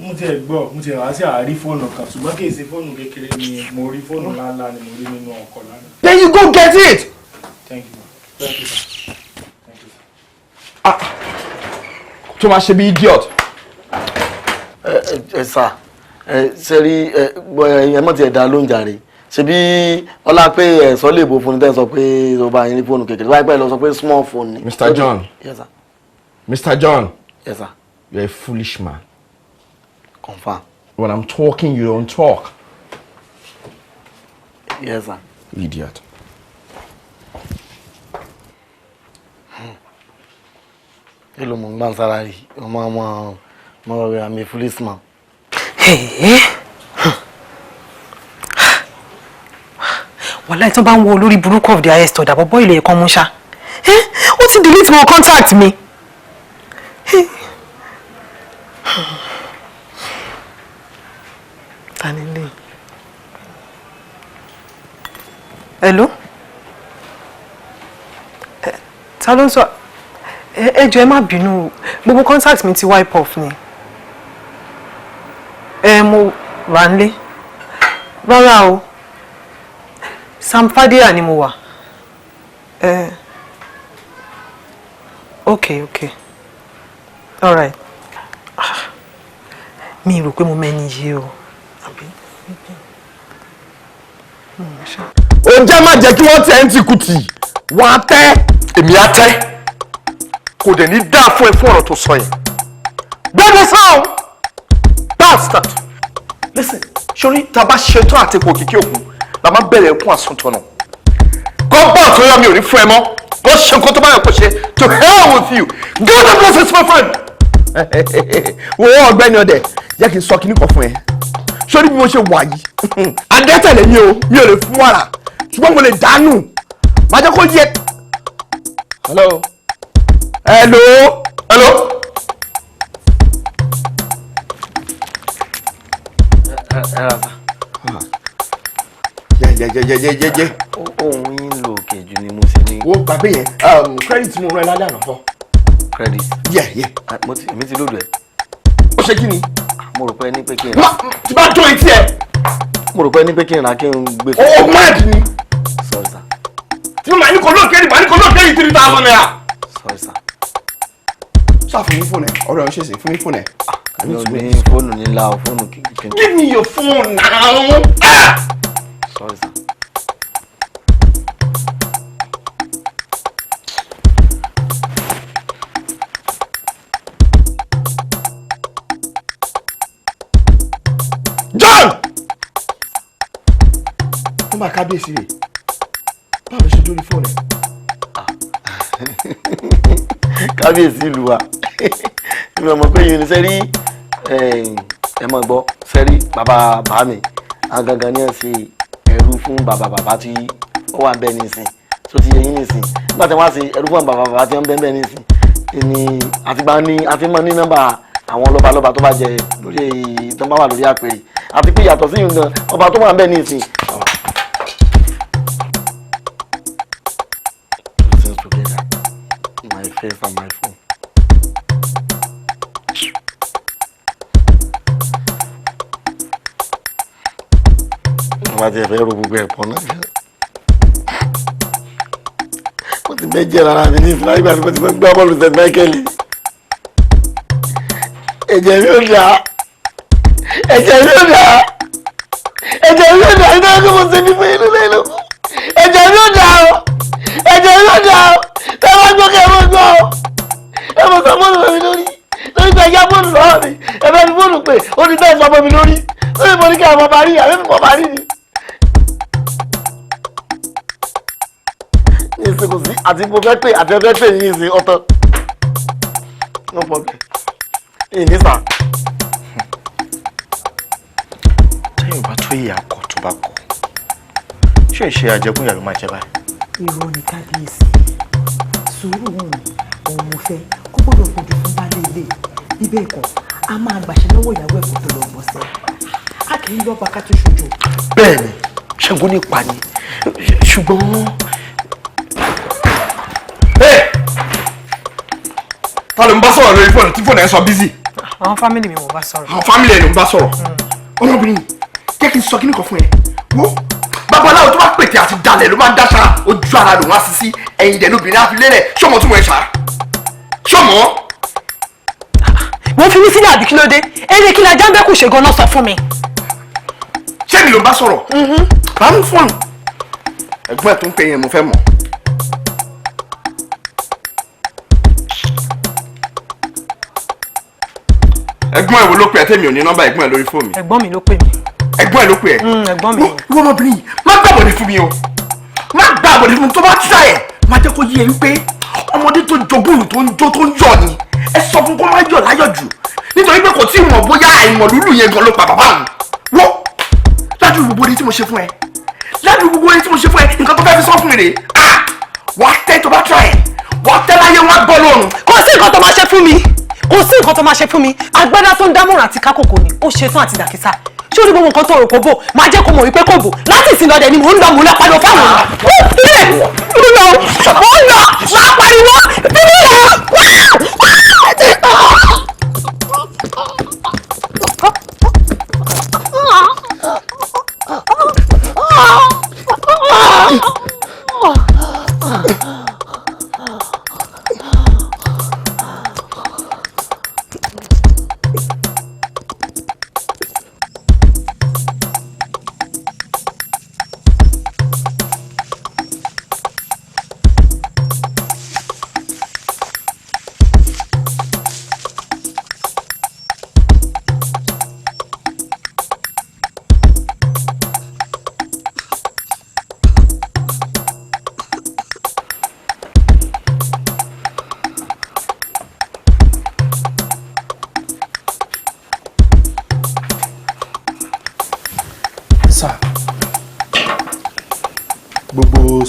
mo ti ẹ̀ gbọ́ mo ti ẹ̀ wá sí àárí fóònù kan ṣùgbọ́n kì í ṣe fóònù kékeré ni mo rí fóònù ńláńlá ni mo rí nínú ọkọ̀ lánàá. Then you go get it. Thank you. Thank you, sir. Thank you, sir. tó máa ṣe bí idiot. Sà ṣe rí ẹ mọ̀ tí ẹ̀ dá ló ń jàre ṣe bí ọlá pé ẹ̀sọ́ lè bo fóònù tẹ́ sọ pé tó bá yín ní fóònù kékeré báyìí pẹ́ lọ sọ pé small phone ni. Mr. John. Yes sir. Mr. John. Yes sir. You're a foolish man. Confirm. When I'm talking, you don't talk. Yes sir. Idiot. Hello mo ń gbà sára rí ọmọ rẹ̀ àmì foolish man. wàláì tó bá ń wo olórí burúkú of the highest order bọ́ ilé ẹ̀kọ́ mú ṣá ó ti delete my contact mi. Tani lè. Hello? Ta ló ń sọ? Ẹ jọ̀ọ́ ẹ má bínú gbogbo contact mi ti wipe off ni. Mo wà nílé. Rárá o. Fathia ni mo wà. Okay. All right. Mi rò pé mo mẹ́ni yìí o. ó jẹ́ má jẹ́ kí wọ́n tẹ̀ ń tìkùtì wọ́n á tẹ́ èmi á tẹ́ kò dẹ̀ ní dáa fún ẹ fún ọ̀rọ̀ tó sọ yẹn. gbẹ́dẹ̀ sáà bastard. listen sori tá a bá ṣetán àti ipò kìkì òkun la máa bẹ̀rẹ̀ ẹkún àsuntọ̀nà. gọ́gbọ́n tó yọ mi ò ní fún ẹ mọ́ kó ṣe nǹkan tó bá yẹ kó ṣe to hell with you God bless you my friend. wo ọ̀gbẹ́ni ọdẹ jẹ́ kí n sọ kíní kan fún ẹ sórí bí mo ṣe wà yìí adẹ́tẹ̀lẹ̀ mi ò lè fún wàrà ṣùgbọ́n mo lè dánù má jẹ́ kó yẹ. hello. jẹ. ohun yín lò òkè jù ni mo ṣe ní. wo gbàgbé yẹn credit mo rán ẹ lálẹ́ àná fọ́. credit. èmi ti lòdù ẹ. ó ṣe kí ni. mo rò pé ní pé kí n ra. tí bá tó etí ẹ. mo rò pé ní pé kí n ra kí n gbé. ó máàdì ni. sorry sir. tí mo máa ní kó lóòkè máa ní kó lóòkè yìí 3,000 naira. sorry sir. ṣáà fún mi fóònù ẹ ọ̀rẹ́ ò ṣèṣe fún mi fóònù ẹ. mi ò ní fóònù nílá o fóònù kékeré. give me your phone now. sorry sir. John! wọ́n máa kábíyèsí rẹ̀ báwo ló ṣe dórí fóònù ẹ̀. kábíyèsí ìlú wa mi ò mọ̀ pé yìí ni sẹ́rí ẹ mọ̀ gbọ́ sẹ́rí bàbá mi agangan ní ẹ̀sìn ẹ̀rú fún bàbá tí ó wà bẹ́ẹ̀ nísìn tó ti yẹ yín nísìn nígbà tí wọ́n á ṣe ẹ̀rú fún bàbá tí wọ́n bẹ́ẹ̀ nísìn ni àtìgbà ní àti mọ̀ ní nọ́mbà àwọn lọ́balọ́ba tó bá jẹ lórí tó bá wà lórí àpèrè àti pé yàtọ̀ sí yìí ọba tó wà bẹ́ẹ̀ nísìn. My face and my phone. Wọ́n ti fẹ́ ro gbogbo ẹ̀pọ̀ náà. Wọ́n ti bẹ́ẹ̀ jẹ́ rárá mi ní ìfúnná ìgbà tí wọ́n ti fẹ́ gbá bọ́ọ̀lù St. Michael. Ẹ̀jẹ̀ mi ò dá. ẹ̀jẹ̀ mi ò dà iná kí mo ṣe ní fún inú lẹ́nu ẹ̀jẹ̀ mi ò dà o ẹ̀jẹ̀ mi ò dà o ẹ má gbọ́ kẹ́ ẹ má gbọ́ o ẹ mọ̀ sọ fóònù mi lórí lórí pé ẹ̀yà fóònù lọ́wọ́ mi ẹ bá mi fóònù pé ó ní bẹ́ẹ̀ sọ fún mi lórí lórí mo ní kí àwọn ọmọ rí àbí mi kò bá rí ni. ní ìsìnkú sí àti mo fẹ́ pè àti ẹ fẹ́ pè yín ìsìn ọ̀tọ̀ no problem ìní sà. tẹ́yìn bá tó ìyá kọ tó bá kọ ṣé ìṣe àjẹkùn ìyá ló máa jẹ báyìí. irọ́ ni kábíyèsí sùúrù òun mo fẹ́ kó gbọ́dọ̀ fojú fún baálé ilé ibẹ̀ ẹ̀kọ́ a máa gbàṣẹ lọ́wọ́ ìyàwó ẹ̀kọ́ tó lọ bọ̀sẹ̀ a kì í lọ́ bá ká tó ṣojú. bẹ́ẹ̀ni Ṣàngó ní pa ni ṣùgbọ́n. ta ló ń bá sọ̀rọ̀ lórí fóònù tí fóònù ẹ̀ sọ bízì. àwọn fámìlì mi mo bá sọ̀rọ̀. àwọn fámìlì ẹ̀ ló ń bá sọ̀rọ̀. ọmọbìnrin jẹ́ kí n sọ kíní kan fún ẹ wo babaláwo tó bá pètè àti dalẹ̀ ló máa ń dáṣà ojú ara lòun á sì sí ẹ̀yìn dẹ̀ lóbìnrin á fi lélẹ̀ ṣọmọ tó mọ̀ ẹ́ ṣá ṣọmọ. wọ́n fi mí sílẹ̀ àbí kí ló dé eré kí la jáǹbẹ́kù ṣe gan-an sọ fún mi. ṣé mi ló ń bá sọ̀rọ̀. bá mú fóònù ẹ̀gbọ́n ẹ̀ tó ń pè yẹn mo fẹ́ mọ̀. ẹ̀gbọ́n ẹ̀ wo ló pè ẹ́ tèmi ò ní nọ́mbà ẹ̀gbọ́n ẹ̀ lórí fóònù mi. ẹ̀gbọ́n mi ló pè mí. ẹ̀gbọ́n ẹ̀ ló pè ẹ́. ẹ̀gbọ́n mi. wọ́n ọmọbìnrin yìí má gbàgbọ́dé fún mi o má gbàgbọ́dé fún mi tó bá tíra ẹ̀ má jẹ́ kó yé e wípé ọmọdé tó jogún tó ń jó tó ń yọ̀ ni ẹ sọ fún kó má yọ̀ láyọ̀ jù nítorí pé kò tí ì mọ̀ bóyá àìmọ̀ lúlù yẹn gan ló pa bàbá òun wọ́ ládùúgbò gbogbo orí tí mo ṣe fún ẹ ládùúgbò gbogbo orí tí mo ṣe fún ẹ nǹkan tó fẹ́ fi sọ fún mi rè wà á tẹ́ tó bá tíra ẹ̀ wà á tẹ́ láyé wọn á gbọ́ lọ́rùn. kò sí nǹkan tó máa ṣe fún mi kò sí nǹkan tó máa ṣe fún mi agbádá tó ń dámọ̀ràn àti kákòkò ni ó ṣe tán àti dàkísà ṣé o ní gbogbo nǹkan tó rò kó bò máa jẹ́ kó mọ̀ wípé kò bò láti ìsìn lọ́dẹ ni mò ń lọ mò ń lọ pariwo fáwọn èèyàn ó ń lọ máa pariwo bíbí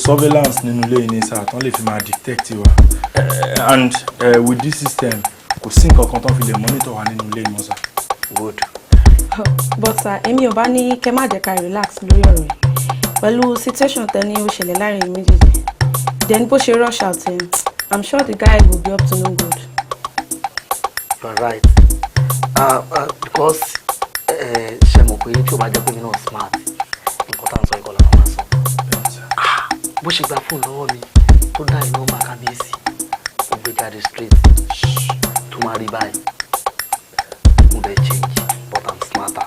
surveillance nínú ilé yìí ni sir tán lè fi máa detect wa and with this system kò sí nǹkan kan tán fi lè monitor wa nínú ilé yìí mọ́ sir. good. but sir èmi ò bá ní kẹ́ má jẹ́ ká relax lórí ọ̀rọ̀ yìí pẹ̀lú situation tẹ́ ní ó ṣẹlẹ̀ láàrin méjèèjì then bó ṣe rush out I'm sure the guy will be up to no good. you are right because ṣe mọ̀ pé tí o bá jẹ́ pé mi náà smart nǹkan tá à ń sọ ìkọlà máa sọ bó ṣe gba fóònù lọ́wọ́ mi tó dá iná ọmọ kábíyèsí ó gbé jáde straight tó máa rí báyìí mo dẹ̀ change but I'm smarter.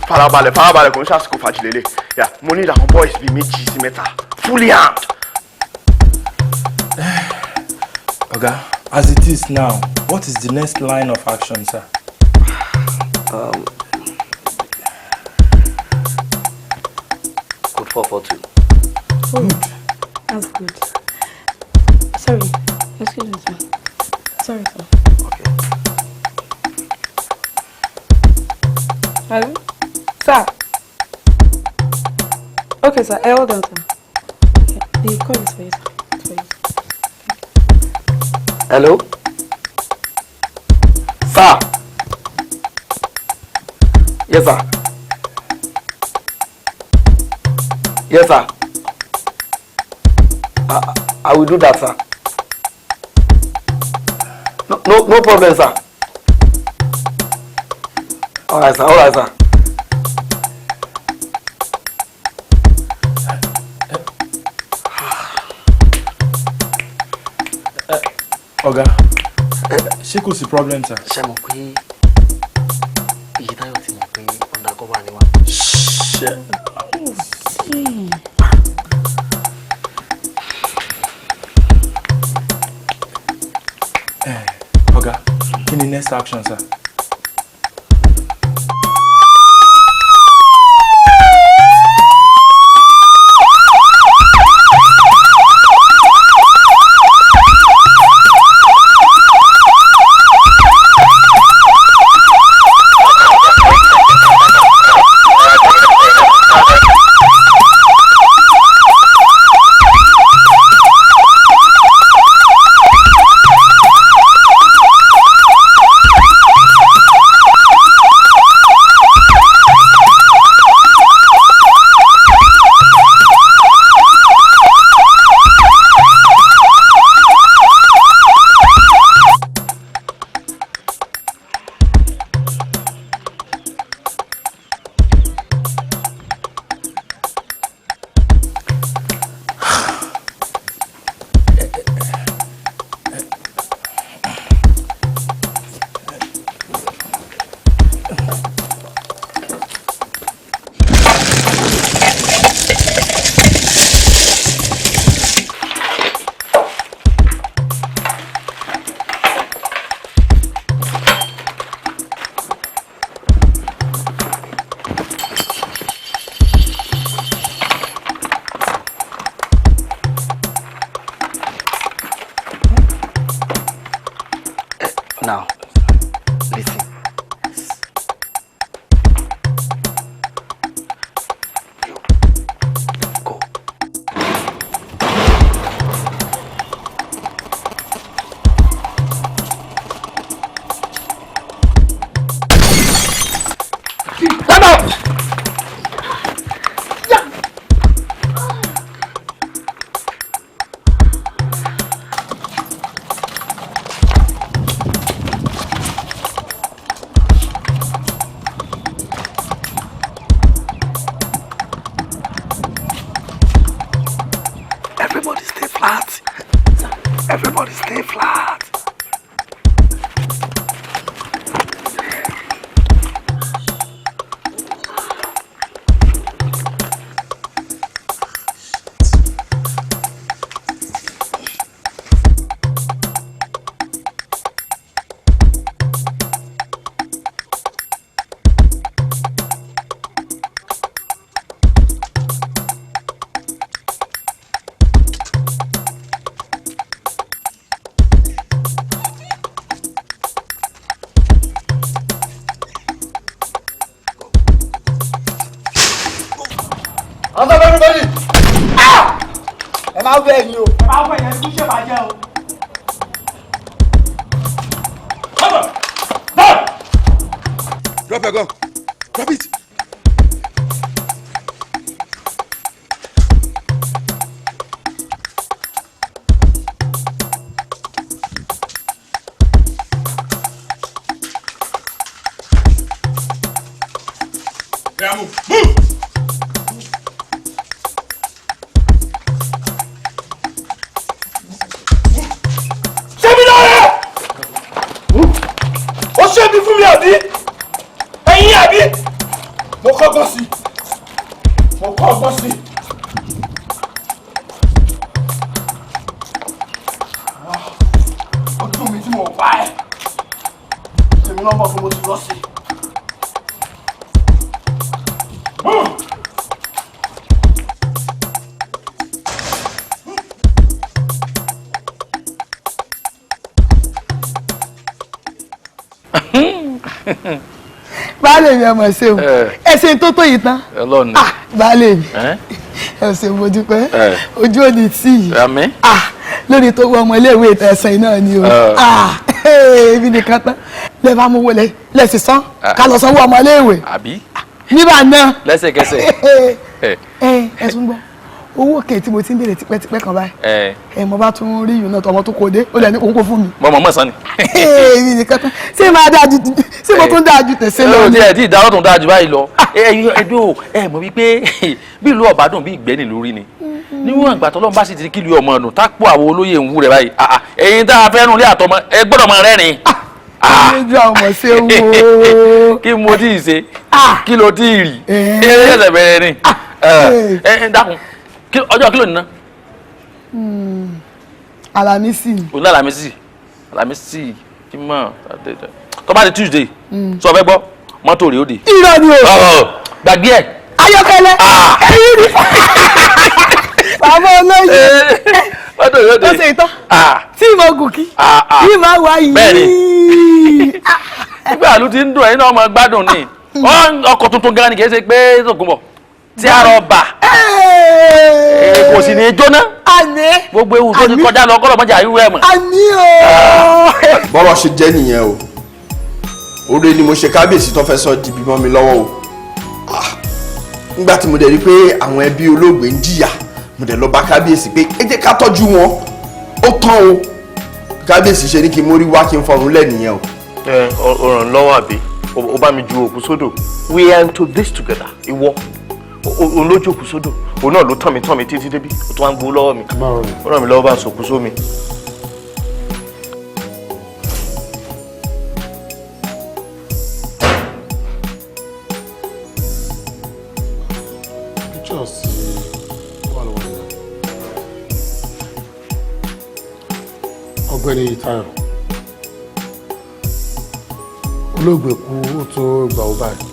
farabalẹ̀ kò ń ṣàsìkò fàjìlélẹ̀. Yeah, mo need àwọn boys bíi méjì sí mẹ́ta fully armed. Oga, as it is now, what is the next line of action, sir? Code 442. Oh, that's good. Sorry, excuse me. Sorry, sir. Okay. Hello? Sir? Okay, sir. Hold on, sir. The call is for you, sir. It's for you. Hello? Sir? Yes, sir. Yes, sir. I will do that, sir. No problem, sir. All right, sir. Oga, ṣé kò sí problem, sir? Ṣé mo pé EYITAYO ti mọ̀ pé undercover ni wá? Ṣé. Oga, kí ni next action, sir? Now, listen. You go. Stand up! Everybody stay flat. Everybody stay flat. Hands up, everybody! Ah! Ẹ máa wẹ̀ ẹ̀yin o. Ẹ máa wẹ̀ ẹ̀yin kú ṣe bàjẹ́ o. Drop your gun. Drop it. Yeah, move. Move! kọ́gbọ́n sí. Mo kọ́gbọ́n sí. Ó dùn mí tí mo pa ẹ́. Èmi náà mọ̀ fún mo ti lọ sí. Baálé mi ọmọ ṣe o ẹsẹ̀ tó tó yìí tán baálé mi ẹsẹ̀ mo dúpẹ́ ojú òní tí yìí lórí tó wọ ọmọ iléèwé ìtẹ̀sán náà ni o ibi nìkan tán lè bá mú wọlé lẹ́sìn sán ká lọ sanwó ọmọ iléèwé nígbà náà lẹ́sẹ̀kẹsẹ̀ ẹ̀sùn gbọ́ owó òkè tí mo ti ń béèrè tipẹ́tipẹ́ kan báyìí mo bá tún rí ìyún náà tọmọ tó kò dé ó lẹ́ni kò fún mi. mọ̀mọ́ mọ̀ sán ni. èmi nìkan tán ṣé máa dáa ju ṣé mo tún dáa ju tẹ̀sẹ̀ lọ. ẹ ti ìdáwọ́ tó ń dáa ju báyìí lọ. ẹdó ẹ mọ̀ wípé bí ìlú ọ̀bádùn bí ìgbẹ́ni lórí ni níwọ̀n ìgbà tọ́lọ́run bá sì ti kílù ọmọ ọ̀nà tápò àwọn olóyè ń wú rẹ̀ báyìí ẹ̀yin tá a fẹ́ràn ilé àtọmọ ẹ gbọ́dọ̀ máa rẹ́rìn. ẹjọ́ ọmọ ṣe wo. kí mo tí ì ṣe kí ló tí ì rí ẹsẹ̀ bẹ̀rẹ̀ ni dákun ọjọ́ kí ló ní ná. Alámísì. òun náà Alámísì kí mọ̀ tó bá di Tuesday sọ fẹ́ gbọ́ mọ́tò rèé ó de. irọ́ ni o. gbàgbé ẹ̀. ayọ́kẹ́lẹ́ ẹ̀yìn rí. bàbá olóyè mọ́tò rèé ó de. ó ṣe ìtọ́ tí mo gùn kí tí mo wá yìí. bẹ́ẹ̀ni nígbà àlù ti ń dùn ẹ̀yin náà ọmọ gbádùn ni ọkọ̀ tuntun gan ni kì í ṣe pé Tòkunbọ̀ tí a rọ bà kò sì ní jóná. àní. gbogbo ewu tó ti kọjá lọ kọ́lọ̀ mọ́jà irú ẹ̀ mọ̀. àní o. bọ́rọ̀ ṣe jẹ́ nìyẹn o oore ni mo ṣe kábíyèsí tó fẹ́ sọ di bímọ mi lọ́wọ́ o nígbà tí mo dẹ̀ rí pé àwọn ẹbí olóògbé ń jìyà mo dẹ̀ lọ bá kábíyèsí pé ẹ jẹ́ ká tọ́jú wọn ó tán o kábíyèsí ṣe ní kí n mórí wá kí n fọrùn lẹ̀ nìyẹn o. o ràn lọ́wọ́ àbí o bá mi ju òkú sódò we are into this together ìwọ olójú òkú sódò òun náà ló tàn mí títí débi ó tún wá ń gbowó lọ́wọ́ mi ó ràn mí lọ́wọ́ bá ń sòkú sómi. Ọ̀gbẹ́ni Ìtayọ̀ olóògbé kú ó tó gbà ó báyìí.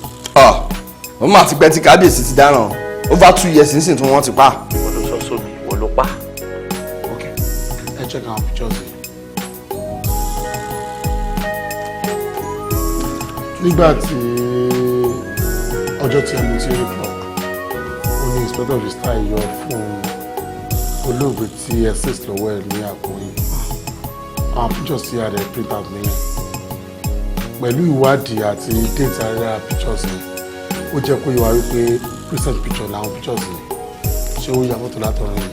wọ́n máa ti pẹ́ tí kábíyèsí ti dáràn over 2 years nísìnyí tí wọ́n ti pa. ìwọ ló sọ sómi ìwọ ló pa. ok ẹ check àwọn pictures yìí. nígbà tí ọjọ́ tí ẹmu ti rí club ó ní inspector of the style yọ fún olóògbé tí ẹ assist lọ́wọ́ ẹ̀ ní àpò yìí àwọn pictures tí a rẹ̀ print out nìyẹn pẹ̀lú ìwádìí àti date àríra pictures yìí ó jẹ́ kó yíwa wípé present picture làwọn pictures yìí ṣé ó yà mọ́tò látọ̀run yìí.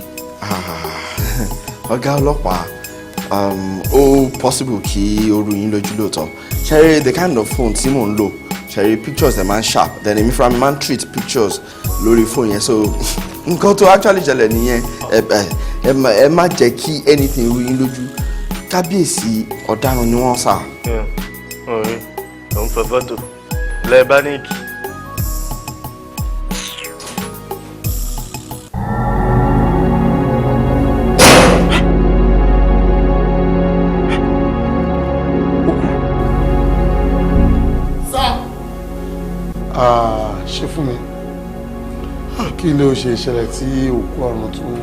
ọ̀gá ọlọ́pàá ó possible kí ó rú yín lójú lóòótọ́ ṣẹ́rí the kind of phone tí mò ń lò ṣẹ́rí pictures dem máa ń sharp then èmi fúnra mi máa ń treat pictures lórí phone yẹn so nǹkan tó actually ṣẹlẹ̀ nìyẹn ẹ má jẹ́ kí anything rú yín lójú kábíyèsí ọ̀daràn ni wọ́n sà. ọ̀rẹ́ òun fẹ́ fọ́tò lẹ́ẹ̀bánìkì. ṣe fún mi kí ló ṣe ìṣẹ̀lẹ̀ tí òkú ọ̀run tún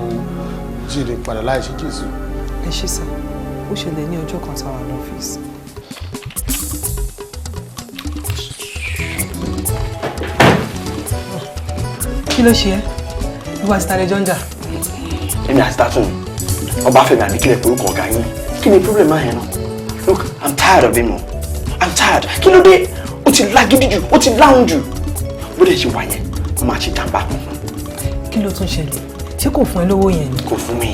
jíde padà láì ṣe Jésù. ẹ ṣe sá ó ṣẹlẹ̀ ní ọjọ́ kan táwa ní ọ́fíìsì. kí ló ṣe ẹ́ ìwà àti tàlẹ́jọ́ ń jà. èmi àti tàtún ọba Fẹ́mi àbíkílẹ̀ porúkọ ọ̀gá yín kí ni problem máa yẹn náà look I'm tired of him I'm tired kí ló dé ó ti lágídí jù ó ti láhùn jù bó dẹ̀ ṣe wà yẹn wọ́n máa ṣe jàǹbá fún un. kí ló tún ṣẹlẹ̀ ṣé kò fún ẹ lówó yẹn ni. kò fún mi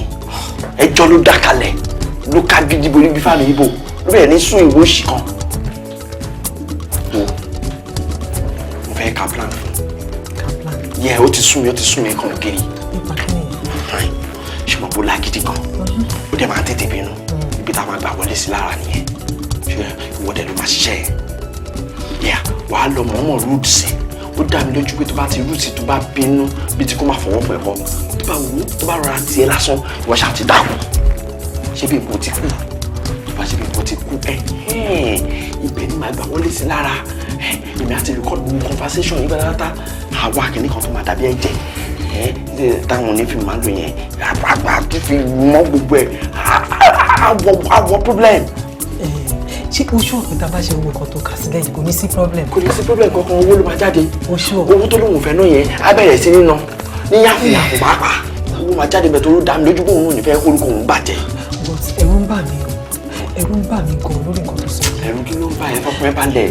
ẹjọ́ ló dá kalẹ̀ ló ká gidi borí bí fáàmì ibo ló bẹ̀rẹ̀ ní sún ìwé òṣì kan wo mo fẹ́ ka plan fún yẹ ó ti sún mi kan gírí ṣùgbọ́n bó lágídí kan ó dẹ̀ máa tètè bínú ibi tá a máa gbà wọlé sí lára nìyẹn ṣe ìwọ́dẹ̀ ló máa ṣiṣẹ́ yẹn wàá lọ mọ̀ọ́mọ̀ rúdù sí ó dá mi lójú pé tó bá ti rúùtì tó bá bínú bí tí kò máa fọwọ́ fún ẹ̀kọ́ tó bá wù ú tó bá rọra tiẹ̀ lásán ìwọ ṣáà ti dákú ṣé bí ipò ti kú tó bá ṣe bí ipò ti kú ibẹ̀ ni màá gbà wọlé sí lára èmi àti record gbogbo conversation yìí bẹ́ẹ̀ látà àwa kìíní kan tó máa dàbí ẹ̀jẹ̀ táwọn onífìmù máa ń lò yẹn àgbà tó fi mọ́ gbogbo ẹ̀ àwọ̀ problem. ṣé oṣù ọ̀pẹ tá a bá ṣe owó kan tó kà sílẹ̀ yìí kò ní sí problem. kò ní sí problem kankan owó ló máa jáde owó tó lóun fẹ́ náà yẹn á bẹ̀rẹ̀ sí níná ní yàfùyàfù pàápàá owó máa jáde bẹ̀ tó ló dá mi lójú bóun ò ní fẹ́ orúkọ òun bàjẹ́. but ẹ̀rù ń bà mí ẹ̀rù ń bà mí gan lórí nǹkan tó sọ. ẹ̀rù kí ló ń bá ẹ fọkùnrin balẹ̀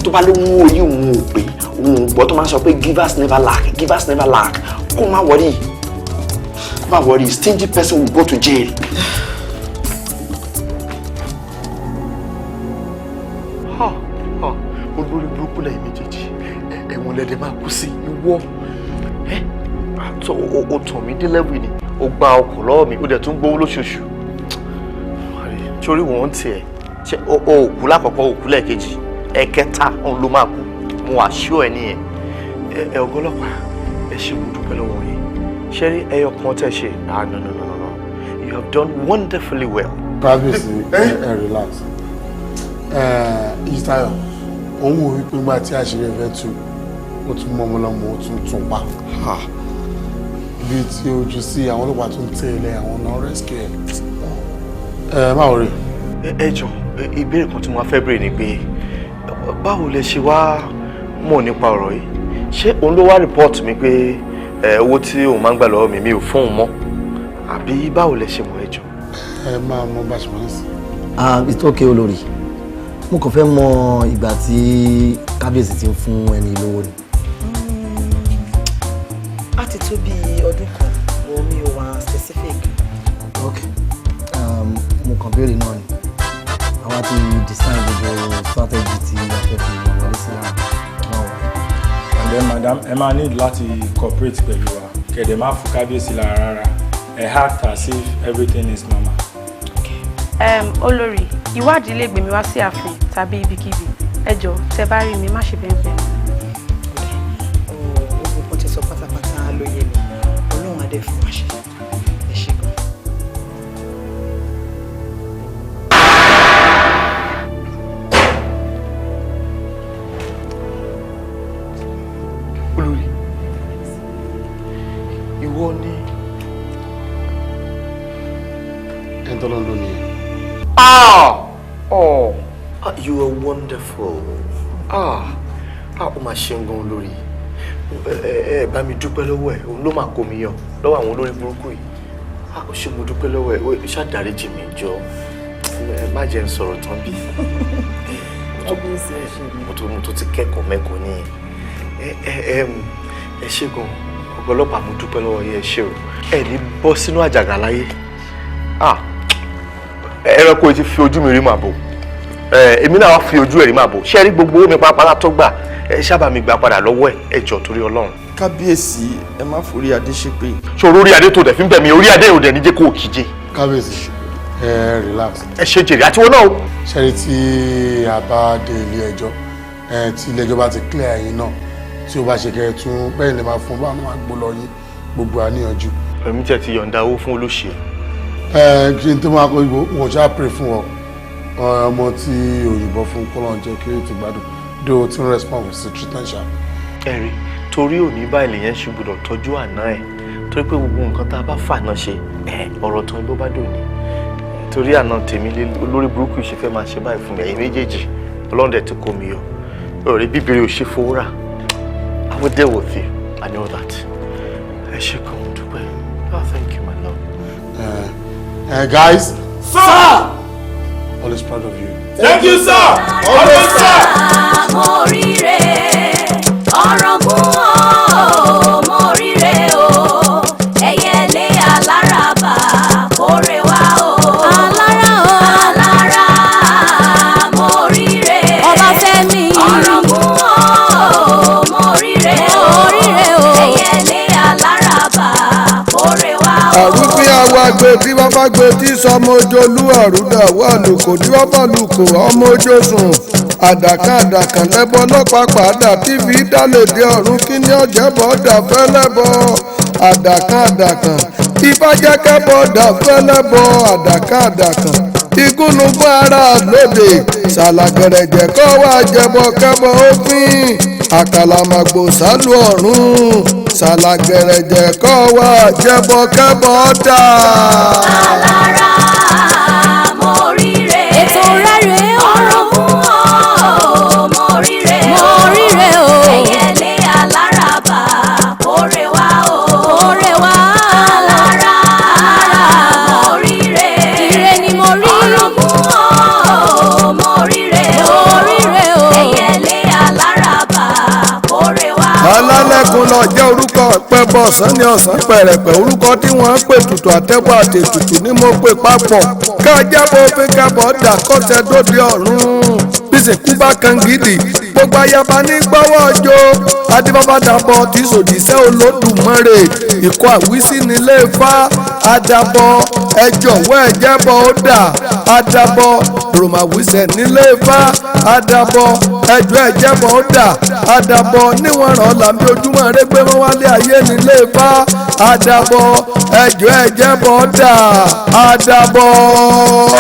tó bá ló mú orí òun ò pé òun ò gbọ́ tó máa sọ pé givers never lack kó má worry stingy person will go to jail. olórí burúkú lẹ́yìn méjèèjì ẹ̀wọ̀n lẹ́dẹ̀ máa kú sí ìwọ o tàn mí dé lẹ́wì ni o gba ọkọ̀ lọ́wọ́ mi o dẹ̀ tún gbowó lóṣooṣù sórí wọn tiẹ̀ ṣe o òkú lákọ̀ọ́kọ́ òkú lẹ́ẹ̀kejì ẹ̀kẹta òun ló máa kú mo àṣọ ẹ̀ nìyẹn ẹ ọgọ́lọ́pàá ẹ ṣe mo dúpẹ́ lọ́wọ́ yín ṣé rí ẹyọ kan tẹ̀ ṣe no you have done wonderfully well. kábíyèsí ẹ relax EYITAYO òun wò wípé nígbà tí àṣírí ẹ fẹ́ tú ó tún mọ́ ọmọlọ́mọ ó tún pa bíi tí ojú sí àwọn ọlọ́pàá tún tẹ̀lé àwọn náà rescue ẹ má wọrí. ẹ jọ ìbéèrè kan tí mo fẹ́ béèrè ni pé báwo lẹ ṣe wá mọ̀ nípa ọ̀rọ̀ yìí ṣé òun ló wá report mi pé owó tí òun máa ń gbà lọ́wọ́ mi ò fún òun mọ́ àbí báwo lẹ ṣe mọ̀ ẹ jọ. ẹ máa mọ bá ṣe wọ́n sí. it's okay olórí mo kàn fẹ́ mọ ìgbà tí kábíyèsí ti ń fún ẹni lówó ni. a ti tó bí ọdún kan wo mi ò wá specific. ok mo kàn béèrè náà ni àwa ti design gbogbo strategy tí a fẹ́ fi wọlé sí lára náà wà. and then madam ẹ máa need láti cooperate pẹ̀lú wa kẹ̀dẹ̀ má fún kábíyèsí lára rárá ẹ act as if everything is normal. olórí ìwádìí lè gbé mi wá sí ààfin tàbí ibikíbi ẹ jọ̀ọ́ tẹ́ bá rí mi má ṣe bẹ́ẹ̀ bẹ́ẹ̀. ogun kan ti sọ pátápátá ló yé mi ọlọ́run adé fún wa ṣe ẹ ṣe gan. olórí ìwọ ni ẹ tọ́lọ́ ló ní ẹ. You are wonderful. Ó máa ṣe ń gan olórí. Ẹ bá mi dúpẹ́ lọ́wọ́ ẹ̀, òun ló máa kó mi yọ lọ́wọ́ àwọn olórí burúkú yìí. Ó ṣe mo dúpẹ́ lọ́wọ́ ẹ̀, ó ṣàdáríjì mi jọ. Ẹ má jẹ́ ń sọ̀rọ̀ tán bí. Mo tó ti kẹ́kọ̀ọ́ mẹ́kọ̀ọ́ ní ẹ ṣe gan. Ọ̀pọ̀lọpàá mo dúpẹ́ lọ́wọ́ yẹn ṣe o. Ẹ ní bọ́ sínú àjàgà láyé. Ẹranko ti fi ojú mi rí màbo. Èmi náà wá fi ojú ẹ̀rí máa bò ṣé rí gbogbo omi pápá tó gbà ẹ sábà mi gbà padà lọ́wọ́ ẹ jọ̀ọ́ torí Ọlọ́run. kábíyèsí ẹ má forí adé ṣépè. ṣòro orí adé tó dẹ̀ fi ń bẹ̀ mí orí adé ò dẹ̀ ní jẹ́ kó o kíje. kábíyèsí ẹ relax. ẹ ṣe jèrè àtiwọ́ náà o. ṣẹ́rí tí a bá dé ilé ẹjọ́ tí ilé ẹjọ́ bá ti clear ẹ̀yin náà tí o bá ṣe kẹ́ ẹ tún bẹ́ẹ̀ lè máa fún bá àwọn àgbo lọ yín gbogbo àníyànjú. èmi tẹ̀ ti yọ̀ǹda owó fún olóṣèlú. kí n tó máa kó ìbò wọn ṣáà pray fún ọ ọmọ tí òyìnbó fún kọ́lọ́n jẹ́ kí ètò gbádùn dó tí ń respond sí treatment ṣá. ẹ̀rí torí òní báyìí lèyẹn ṣe gbọ́dọ̀ tọ́jú àná ẹ̀ torí pé gbogbo nǹkan tá a bá fà náà ṣe ọ̀rọ̀ tán ló bá dòní torí àná tèmi olórí burúkú ṣe fẹ́ máa ṣe báyìí fún mi ẹ̀yin méjèèjì Ọlọ́run dẹ̀ ti kó mi yọ ọ̀rẹ́ bíbélì ò ṣe fowó rà I will deal with you I know that ẹ ṣe kàn ń dúpẹ́ thank you my love. Guys. Sir! Always proud of you. Thank you, sir. Always, sir. Morire, ọ̀rọ̀gún o, morire o, ẹyẹlé aláràbà, kórè wá o. Alára, morire. Ọba Fẹ́mi. Ọ̀rọ̀gún o, morire o, ẹyẹlé aláràbà, kórè wá o. Àrùbí awagbe tí wọ́n bá gbé tí sọmọ ojú olú àrúdà wà lóko tí wọ́n bá lùkò ọmọ ojú sùn àdàkàn lẹ́bọ lọ́pàá padà tí fi dálèdè ọ̀run kí ní ọ̀jẹ̀bọ̀ dà fẹ́lẹ́bọ àdàkàn ìbájẹ́kẹ́bọ̀ dà fẹ́lẹ́bọ àdàkàn igúnnugún ara lóde ṣàlàgẹ̀rẹ̀jẹ̀ kọ́ wá jẹbọ kẹ́bọ òfin àkàlàmàgbò sálù ọ̀run ṣàlàgẹ̀rẹ̀jẹ̀ kọ́ wá jẹbọ kẹ́bọ dà. alára mo ríre ètò rere ọ̀rọ̀ fún ọ mo ríre o ẹ̀yẹlé alárabà kórè wá alára mo ríre ire ni mo rí ọ̀rọ̀ fún ọ mo ríre o ẹ̀yẹlé alárabà kórè wá. alálẹ́kùn lọ jẹ́ orúkọ pẹ́bọ̀ ọ̀sán ní ọ̀sán pẹ̀rẹ̀pẹ̀ orúkọ tí wọ́n ń pè tutù àtẹ́bọ̀ àtètùtù ní mo pè papọ̀ kájábọ̀ òfin kábọ̀ dà kọ́sẹ̀ dòde ọ̀run bísíkú bá kan gidi gbogbo ayaba ní gbọ́wọ́ ọjọ́ adébábàdàbọ̀ tí sòdìṣẹ́ olódùmarè ìkọ́ àwísí nílé ifá adabọ̀ ẹjọ̀wọ́ ẹ̀jẹ̀bọ̀ ó dà adabọ̀ rọ̀màwísẹ̀ nílé ifá adabọ̀ ẹjọ́ ẹ̀jẹ̀bọ̀ ó dà adabọ̀ níwọ̀n ràn lábí ojúmọ́ rẹ gbé wọn wálé ayé nílé ifá adabọ̀ ẹjọ́ ẹ̀jẹ̀bọ̀ ó dà adabọ̀.